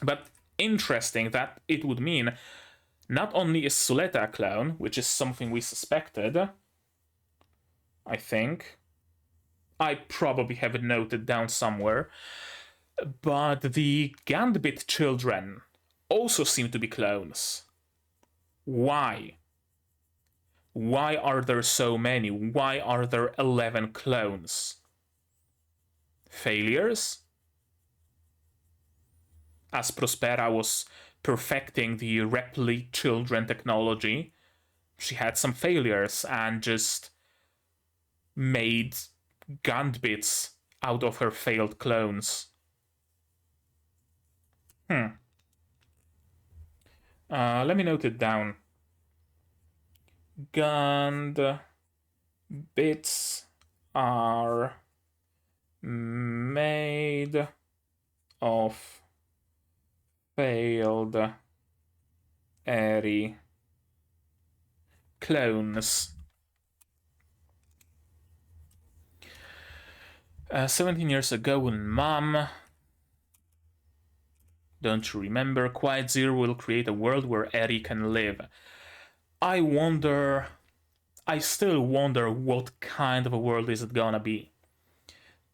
But interesting that it would mean not only is Suletta a clone, which is something we suspected, I think. I probably have it noted down somewhere. But the Gambit children also seem to be clones. Why? Why are there so many? Why are there 11 clones? Failures? As Prospera was perfecting the Repli children technology, she had some failures and just made Gambits out of her failed clones. Let me note it down. Gambits are made of failed Eri clones. 17 years ago when Mom... don't you remember? Quiet Zero will create a world where Eri can live. I still wonder what kind of a world is it gonna be.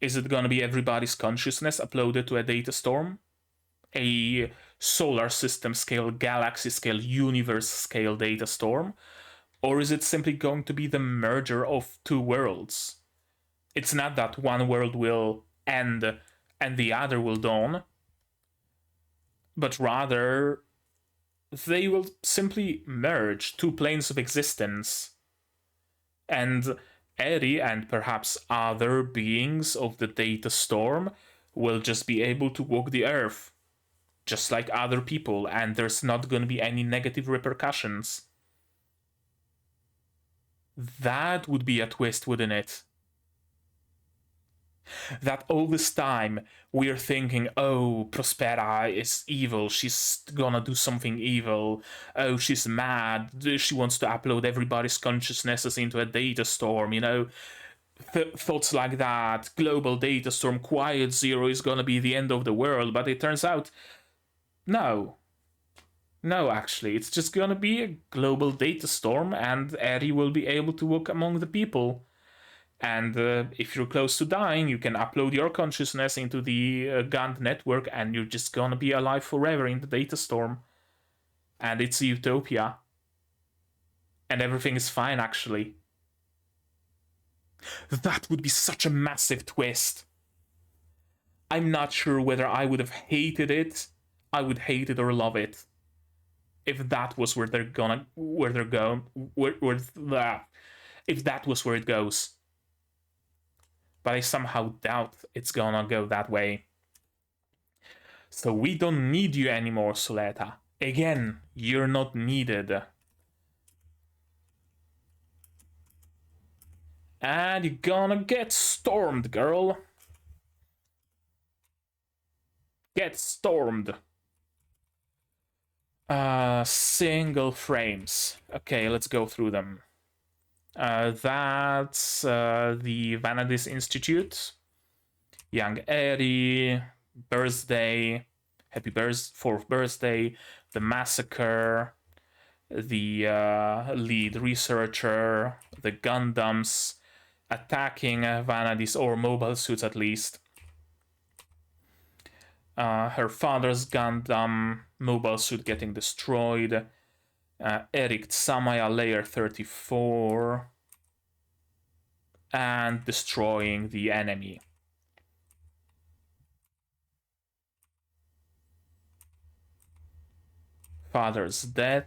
Is it gonna be everybody's consciousness uploaded to a data storm? A solar system scale, galaxy scale, universe scale data storm? Or is it simply going to be the merger of 2 worlds? It's not that one world will end and the other will dawn, but rather they will simply merge 2 planes of existence. And Eri and perhaps other beings of the data storm will just be able to walk the earth, just like other people, and there's not going to be any negative repercussions. That would be a twist, wouldn't it? That all this time we're thinking, oh, Prospera is evil, she's gonna do something evil, oh, she's mad, she wants to upload everybody's consciousnesses into a data storm, you know, thoughts like that, global data storm, Quiet Zero is gonna be the end of the world, but it turns out, no. No, actually, it's just gonna be a global data storm, and Eri will be able to walk among the people. And if you're close to dying, you can upload your consciousness into the Gand network, and you're just gonna be alive forever in the data storm. And it's a utopia. And everything is fine, actually. That would be such a massive twist. I'm not sure whether I would have hated it. I would hate it or love it. If that was where they're going, if that was where it goes. But I somehow doubt it's gonna go that way. So we don't need you anymore, Suletta. Again, you're not needed. And you're gonna get stormed, girl. Get stormed. Single frames. Okay, let's go through them. That's the Vanadis Institute. Young Eri, birthday, happy 4th birthday, the massacre, the lead researcher, the Gundams attacking Vanadis, or mobile suits at least. Her father's Gundam mobile suit getting destroyed. Eric Samaya layer 34 and destroying the enemy. Father's death.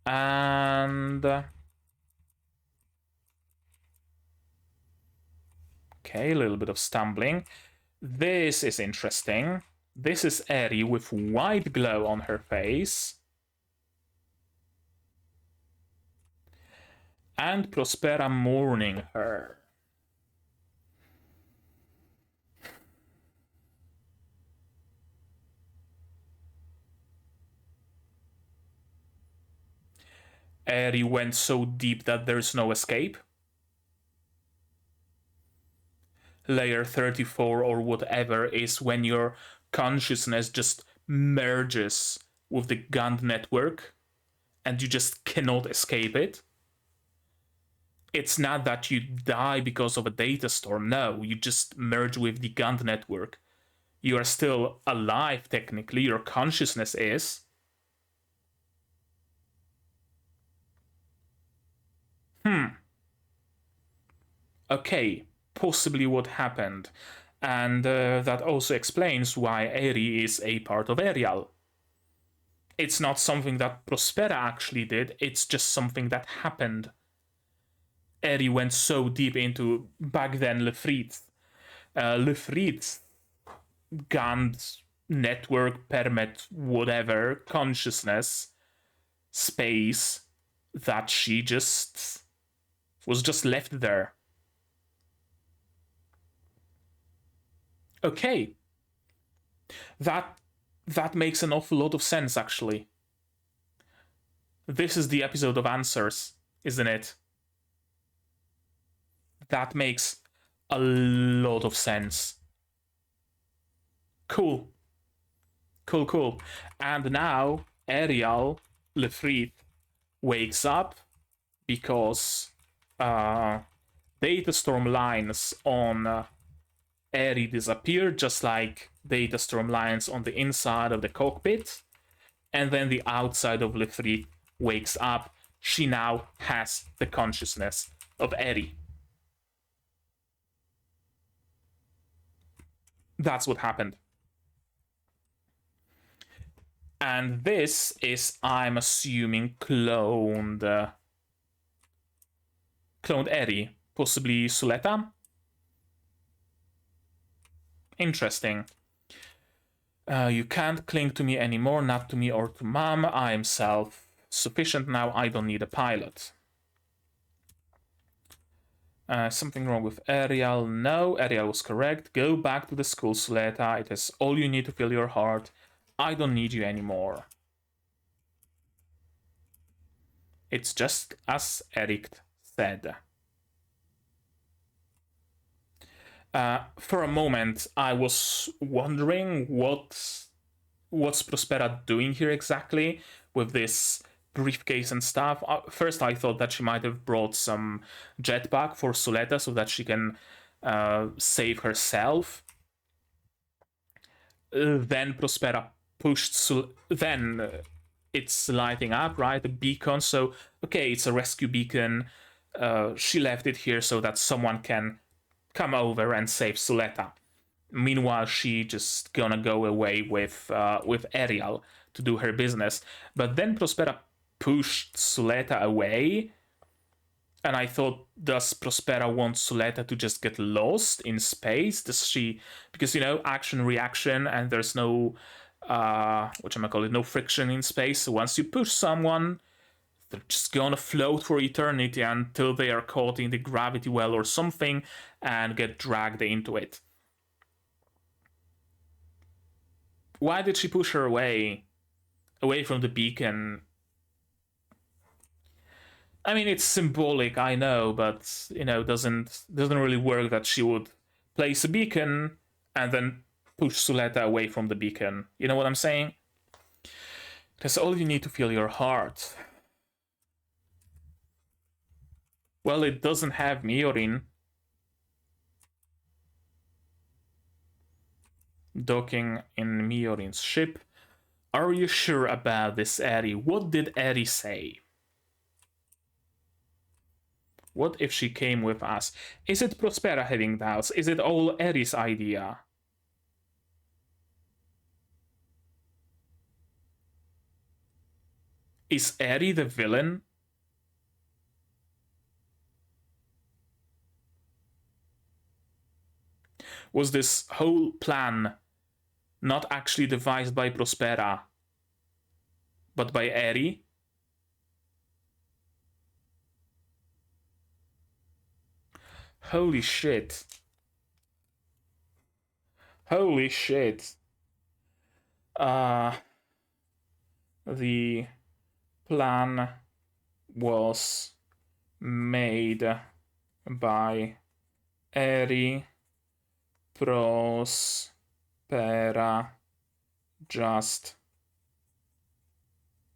And okay, a little bit of stumbling. This is interesting. This is Eri with white glow on her face. And Prospera mourning her. Eri went so deep that there's no escape. Layer 34 or whatever is when your consciousness just merges with the Gund network and you just cannot escape it. It's not that you die because of a data storm, no, you just merge with the Gund network. You are still alive, technically, your consciousness is. Okay, possibly what happened. And that also explains why Eri is a part of Ariel. It's not something that Prospera actually did, it's just something that happened. Eri went so deep into, back then, Lefrit's Gand network, permit, whatever, consciousness, space, that she just was just left there. Okay. That makes an awful lot of sense, actually. This is the episode of answers, isn't it? That makes a lot of sense. Cool. Cool. And now Ariel Lefrit wakes up because data storm lines on Eri disappear, just like data storm lines on the inside of the cockpit. And then the outside of Lefrit wakes up. She now has the consciousness of Eri. That's what happened. And this is, I'm assuming, cloned Eri, possibly Suletta. Interesting. You can't cling to me anymore, not to me or to Mom. I am self-sufficient now. I don't need a pilot. Something wrong with Ariel? No, Ariel was correct. Go back to the school, Suletta. It is all you need to fill your heart. I don't need you anymore. It's just as Eric said. For a moment, I was wondering what's Prospera doing here exactly with this briefcase and stuff. First, I thought that she might have brought some jetpack for Suletta so that she can save herself. Then Prospera pushed. Then it's lighting up, right? The beacon. So okay, it's a rescue beacon. She left it here so that someone can come over and save Suletta. Meanwhile, she just gonna go away with Ariel to do her business. But then Prospera pushed Suletta away, and I thought, does Prospera want Suletta to just get lost in space? Does she? Because action reaction, and there's no no friction in space. So once you push someone, they're just gonna float for eternity until they are caught in the gravity well or something and get dragged into it. Why did she push her away from the beacon? I mean, it's symbolic, I know, but doesn't really work that she would place a beacon and then push Suletta away from the beacon. You know what I'm saying? That's all you need to feel your heart. Well, it doesn't have Miorine. Docking in Miorine's ship. Are you sure about this, Eri? What did Eri say? What if she came with us? Is it Prospera having doubts? Is it all Eri's idea? Is Eri the villain? Was this whole plan not actually devised by Prospera, but by Eri? Holy shit. Holy shit. The plan was made by Eri. Prospera just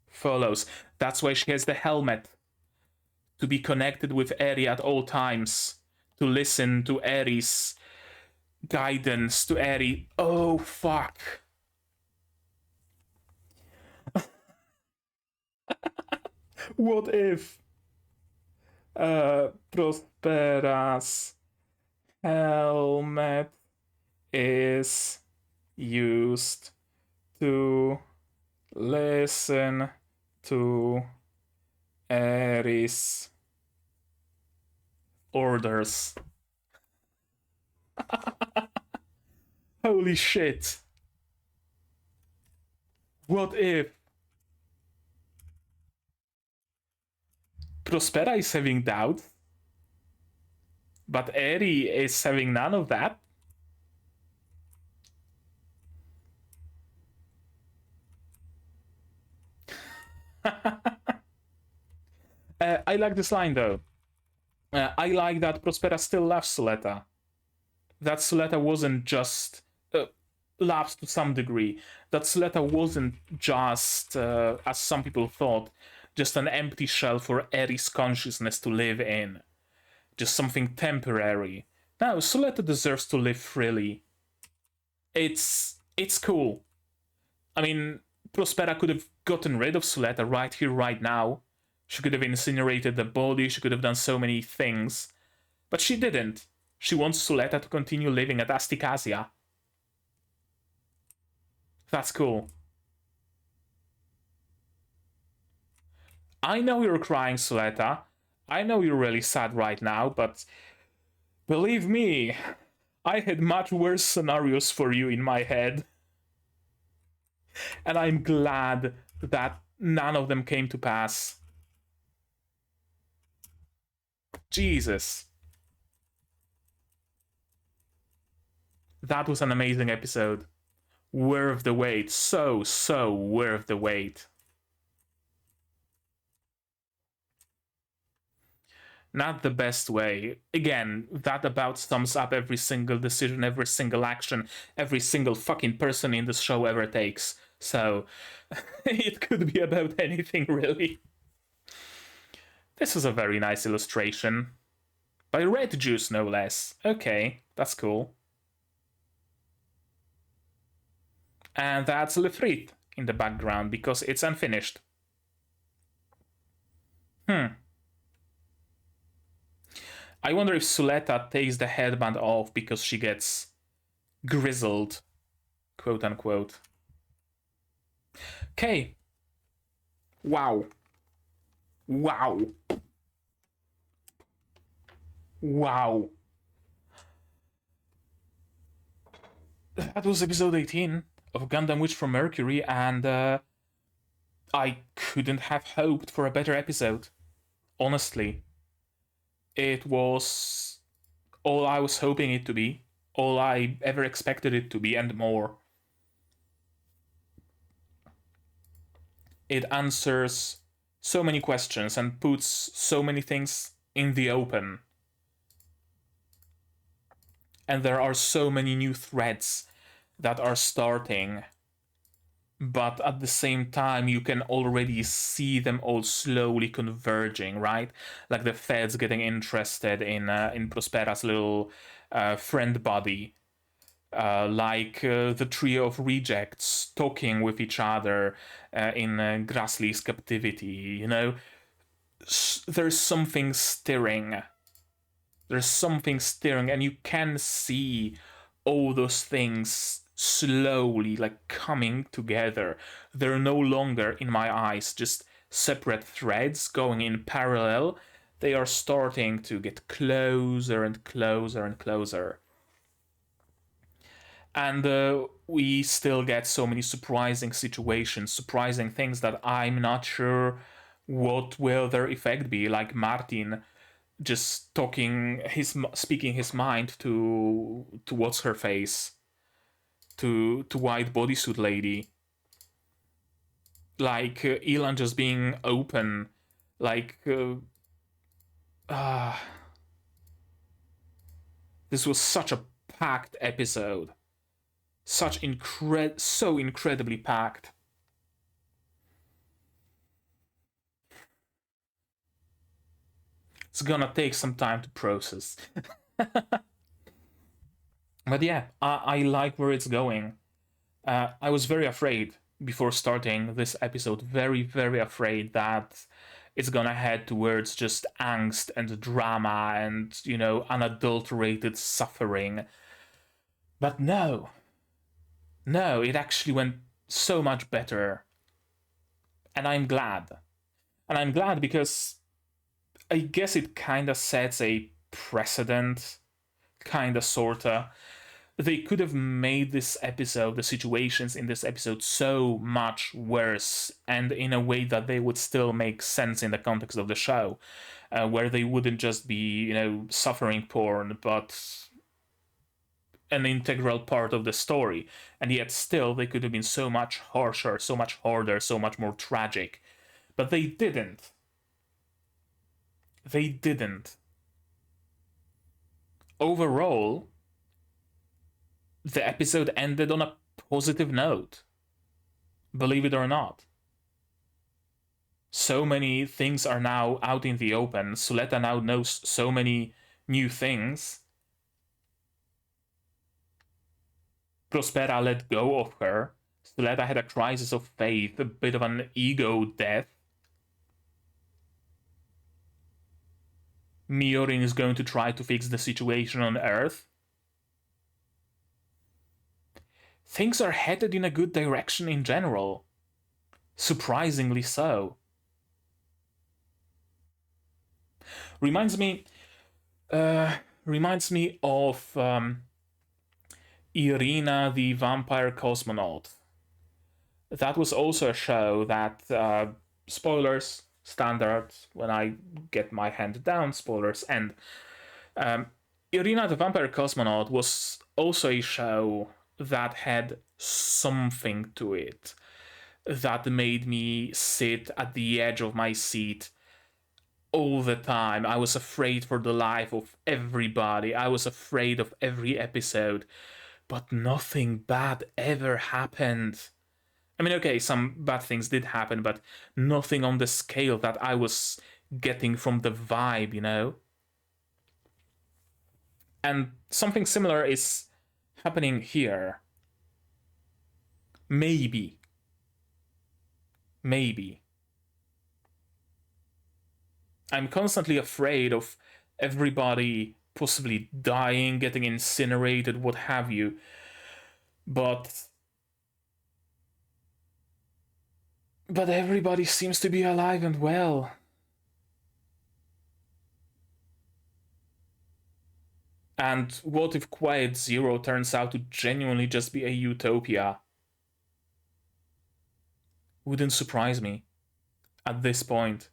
follows. That's why she has the helmet. To be connected with Eri at all times. To listen to Eri's guidance, to Eri. Oh, fuck. What if Prospera's helmet is used to listen to Eri's orders? Holy shit. What if Prospera is having doubts, but Eri is having none of that? I like this line though. I like that Prospera still loves Suletta. That Suletta wasn't just loves to some degree. That Suletta wasn't just, as some people thought, just an empty shell for Eri's consciousness to live in. Just something temporary. No, Suletta deserves to live freely. It's cool. I mean, Prospera could have gotten rid of Suletta right here, right now. She could have incinerated the body, she could have done so many things. But she didn't. She wants Suletta to continue living at Asticassia. That's cool. I know you're crying, Suletta. I know you're really sad right now, but believe me, I had much worse scenarios for you in my head. And I'm glad that none of them came to pass. Jesus. That was an amazing episode. Worth the wait. So worth the wait. Not the best way. Again, that about sums up every single decision, every single action, every single fucking person in this show ever takes. So, it could be about anything, really. This is a very nice illustration. By Red Juice, no less. Okay, that's cool. And that's Le Frit in the background because it's unfinished. I wonder if Suletta takes the headband off because she gets grizzled, quote unquote. Okay. Wow. Wow. Wow. That was episode 18 of Gundam Witch from Mercury, and I couldn't have hoped for a better episode. Honestly. It was all I was hoping it to be, all I ever expected it to be, and more. It answers so many questions and puts so many things in the open. And there are so many new threads that are starting. But at the same time, you can already see them all slowly converging, right? Like the feds getting interested in Prospera's little friend body. The trio of rejects talking with each other in Grassley's captivity, you know? There's something stirring. There's something stirring, and you can see all those things slowly like coming together. They're no longer, in my eyes, just separate threads going in parallel. They are starting to get closer and closer and closer. And we still get so many surprising situations, surprising things that I'm not sure what will their effect be. Like Martin just speaking his mind to what's her face, to white bodysuit lady. Like Elan just being open, like this was such a packed episode. So incredibly packed. It's gonna take some time to process. But yeah, I like where it's going. I was very afraid before starting this episode, very, very afraid that it's gonna head towards just angst and drama and, you know, unadulterated suffering. But no, it actually went so much better. And I'm glad. And I'm glad because I guess it kinda sets a precedent, kinda, sorta. They could have made this episode, the situations in this episode, so much worse, and in a way that they would still make sense in the context of the show, where they wouldn't just be, you know, suffering porn, but an integral part of the story. And yet still they could have been so much harsher, so much harder, so much more tragic. But they didn't. They didn't. Overall, the episode ended on a positive note. Believe it or not. So many things are now out in the open. Suletta now knows so many new things. Prospera let go of her. Suletta had a crisis of faith, a bit of an ego death. Miorine is going to try to fix the situation on Earth. Things are headed in a good direction in general. Surprisingly so. Reminds me of Irina the Vampire Cosmonaut. That was also a show that, spoilers, standard, when I get my hand down, spoilers end. Irina the Vampire Cosmonaut was also a show that had something to it that made me sit at the edge of my seat all the time. I was afraid for the life of everybody. I was afraid of every episode, but nothing bad ever happened. I mean, okay, some bad things did happen, but nothing on the scale that I was getting from the vibe, you know? And something similar is happening here. Maybe. Maybe. I'm constantly afraid of everybody possibly dying, getting incinerated, what have you. But everybody seems to be alive and well. And what if Quiet Zero turns out to genuinely just be a utopia? Wouldn't surprise me at this point.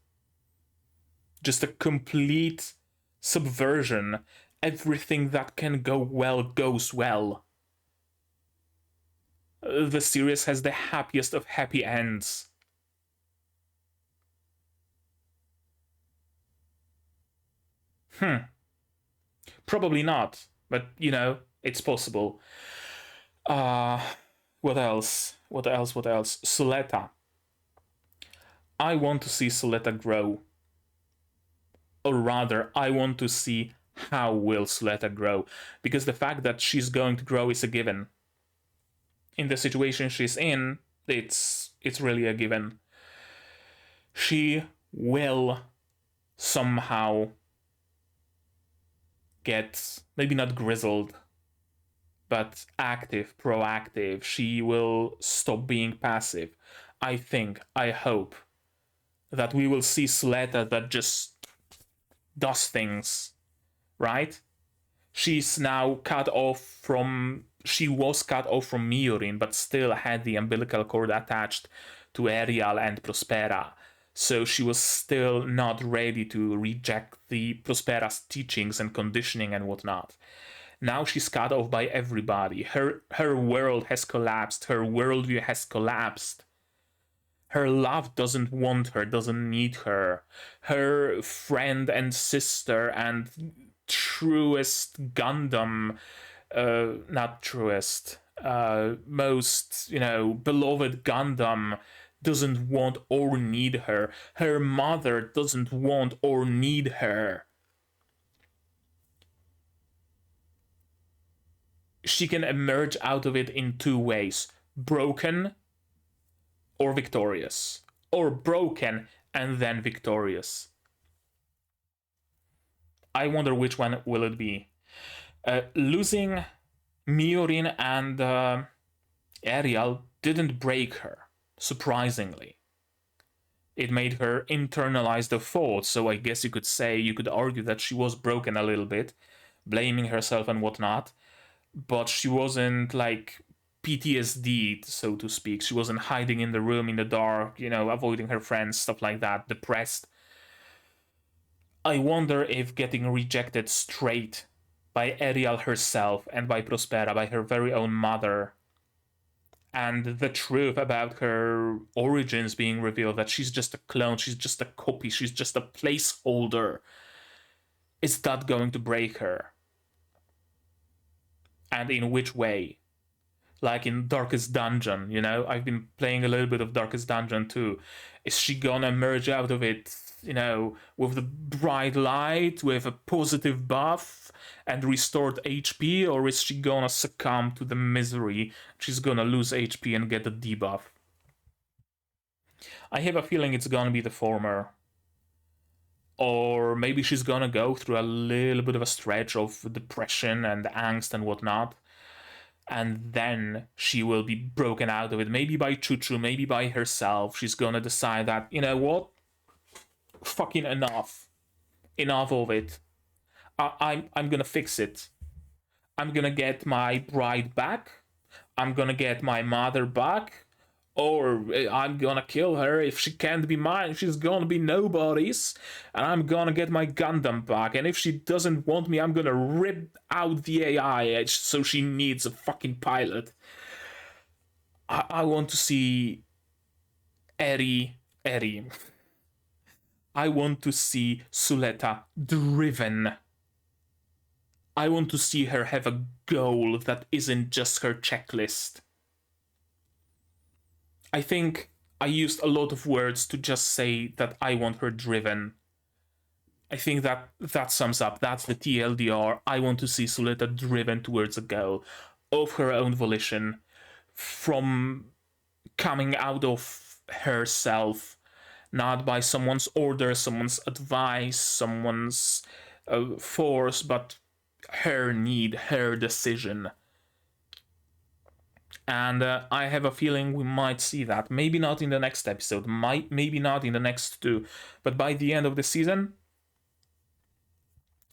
Just a complete subversion. Everything that can go well goes well. The series has the happiest of happy ends. Probably not, but you know, it's possible. Uh, what else? What else? What else? Suletta. I want to see Suletta grow. Or rather, I want to see how will Suletta grow. Because the fact that she's going to grow is a given. In the situation she's in, it's really a given. She will somehow get, maybe not grizzled, but active, proactive. She will stop being passive. I think, I hope that we will see Suletta that just does things, right? She's now cut off from. She was cut off from Miorine, but still had the umbilical cord attached to Ariel and Prospera. So she was still not ready to reject the Prospera's teachings and conditioning and whatnot. Now she's cut off by everybody. Her world has collapsed. Her worldview has collapsed. Her love doesn't want her, doesn't need her. Her friend and sister and truest Gundam, not truest, most, you know, beloved Gundam doesn't want or need her. Her mother doesn't want or need her. She can emerge out of it in two ways: broken or victorious, or broken and then victorious. I wonder which one will it be. Losing Miorine and Ariel didn't break her, surprisingly. It made her internalize the fault, so I guess you could say, you could argue that she was broken a little bit, blaming herself and whatnot, but she wasn't like PTSD, so to speak. She wasn't hiding in the room in the dark, you know, avoiding her friends, stuff like that, depressed. I wonder if getting rejected straight by Ariel herself and by Prospera, by her very own mother, and the truth about her origins being revealed, that she's just a clone, she's just a copy, she's just a placeholder, is that going to break her? And in which way? Like in Darkest Dungeon, you know? I've been playing a little bit of Darkest Dungeon too. Is she gonna emerge out of it, you know, with the bright light, with a positive buff and restored HP, or is she gonna succumb to the misery? She's gonna lose HP and get a debuff. I have a feeling it's gonna be the former. Or maybe she's gonna go through a little bit of a stretch of depression and angst and whatnot, and then she will be broken out of it, maybe by Chuchu, maybe by herself. She's gonna decide that, you know what, fucking enough of it. I'm gonna fix it. I'm gonna get my bride back. I'm gonna get my mother back. Or I'm gonna kill her if she can't be mine. She's gonna be nobody's, and I'm gonna get my Gundam back. And if she doesn't want me, I'm gonna rip out the AI so she needs a fucking pilot. I want to see Eri. I want to see Suletta driven. I want to see her have a goal that isn't just her checklist. I think I used a lot of words to just say that I want her driven. I think that sums up. That's the TLDR. I want to see Suletta driven towards a goal of her own volition, from coming out of herself, not by someone's order, someone's advice, someone's force, but her need, her decision. And I have a feeling we might see that. Maybe not in the next episode, maybe not in the next two, but by the end of the season,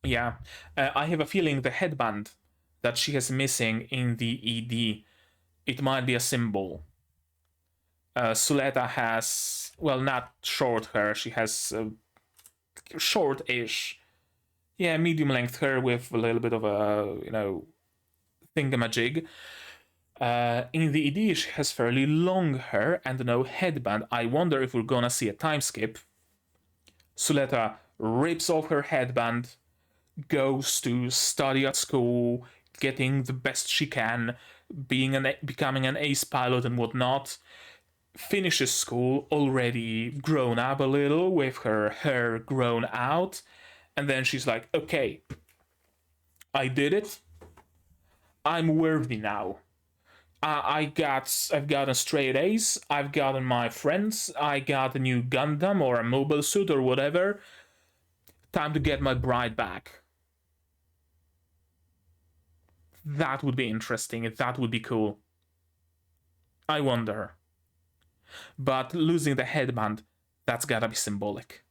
yeah, I have a feeling the headband that she has missing in the ED, it might be a symbol. Suletta has, well, not short hair, she has short-ish, yeah, medium-length hair with a little bit of a, thingamajig. In the ED, she has fairly long hair and no headband. I wonder if we're gonna see a time skip. Suletta rips off her headband, goes to study at school, getting the best she can, becoming an ace pilot and whatnot. Finishes school already grown up a little with her hair grown out, and then she's like, okay, I did it. I'm worthy now. I've gotten straight A's, I've gotten my friends, I got a new Gundam or a mobile suit or whatever. Time to get my bride back. That would be interesting, that would be cool. I wonder. But losing the headband, that's gotta be symbolic.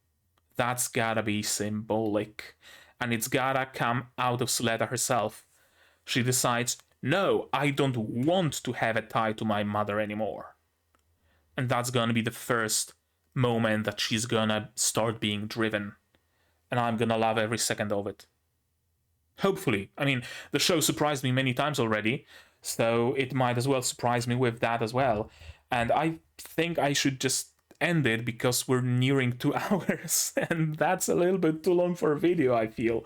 That's gotta be symbolic. And it's gotta come out of Suletta herself. She decides, no, I don't want to have a tie to my mother anymore. And that's gonna be the first moment that she's gonna start being driven. And I'm gonna love every second of it. Hopefully. I mean, the show surprised me many times already, so it might as well surprise me with that as well. And I think I should just end it because we're nearing 2 hours, and that's a little bit too long for a video, I feel.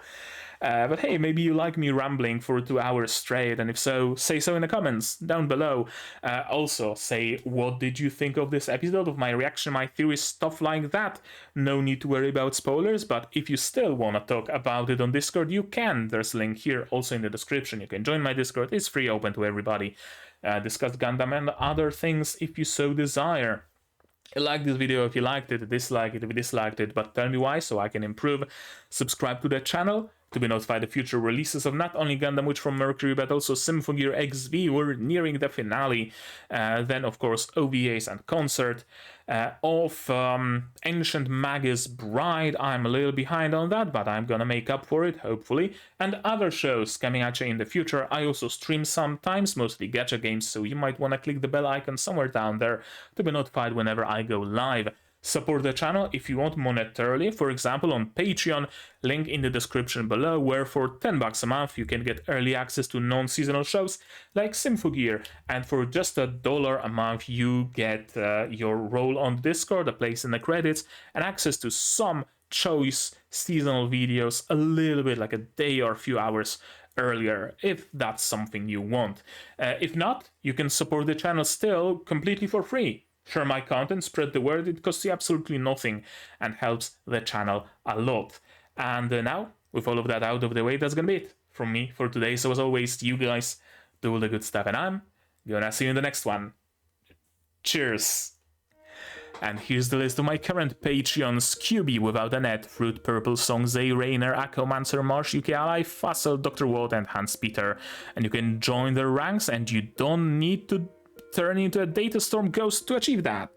But hey, maybe you like me rambling for 2 hours straight, and if so, say so in the comments down below. Also, say what did you think of this episode, of my reaction, my theories, stuff like that. No need to worry about spoilers, but if you still want to talk about it on Discord, you can. There's a link here, also in the description. You can join my Discord, it's free, open to everybody. Discuss Gundam and other things if you so desire. Like this video if you liked it, dislike it if you disliked it, but tell me why so I can improve. Subscribe to the channel to be notified of future releases of not only Gundam Witch from Mercury, but also Symphogear XV. We're nearing the finale. Then, of course, OVAs and concert of Ancient Magus Bride. I'm a little behind on that, but I'm gonna make up for it, hopefully. And other shows coming at you in the future. I also stream sometimes, mostly gacha games, so you might want to click the bell icon somewhere down there to be notified whenever I go live. Support the channel if you want monetarily, for example on Patreon, link in the description below, where for $10 a month you can get early access to non-seasonal shows like Symphogear, and for just $1 a month you get your role on Discord, a place in the credits, and access to some choice seasonal videos a little bit like a day or a few hours earlier, if that's something you want. If not, you can support the channel still completely for free. Share my content, spread the word, it costs you absolutely nothing and helps the channel a lot. And now, with all of that out of the way, that's gonna be it from me for today. So as always, you guys do all the good stuff, and I'm gonna see you in the next one. Cheers! And here's the list of my current Patreons: QB Without a Net, Fruit Purple, Song Zay, Rainer, Akomancer, Marsh, UK Ally, Fussel, Dr. Watt, and Hans Peter. And you can join their ranks, and you don't need to turn into a data storm ghost to achieve that.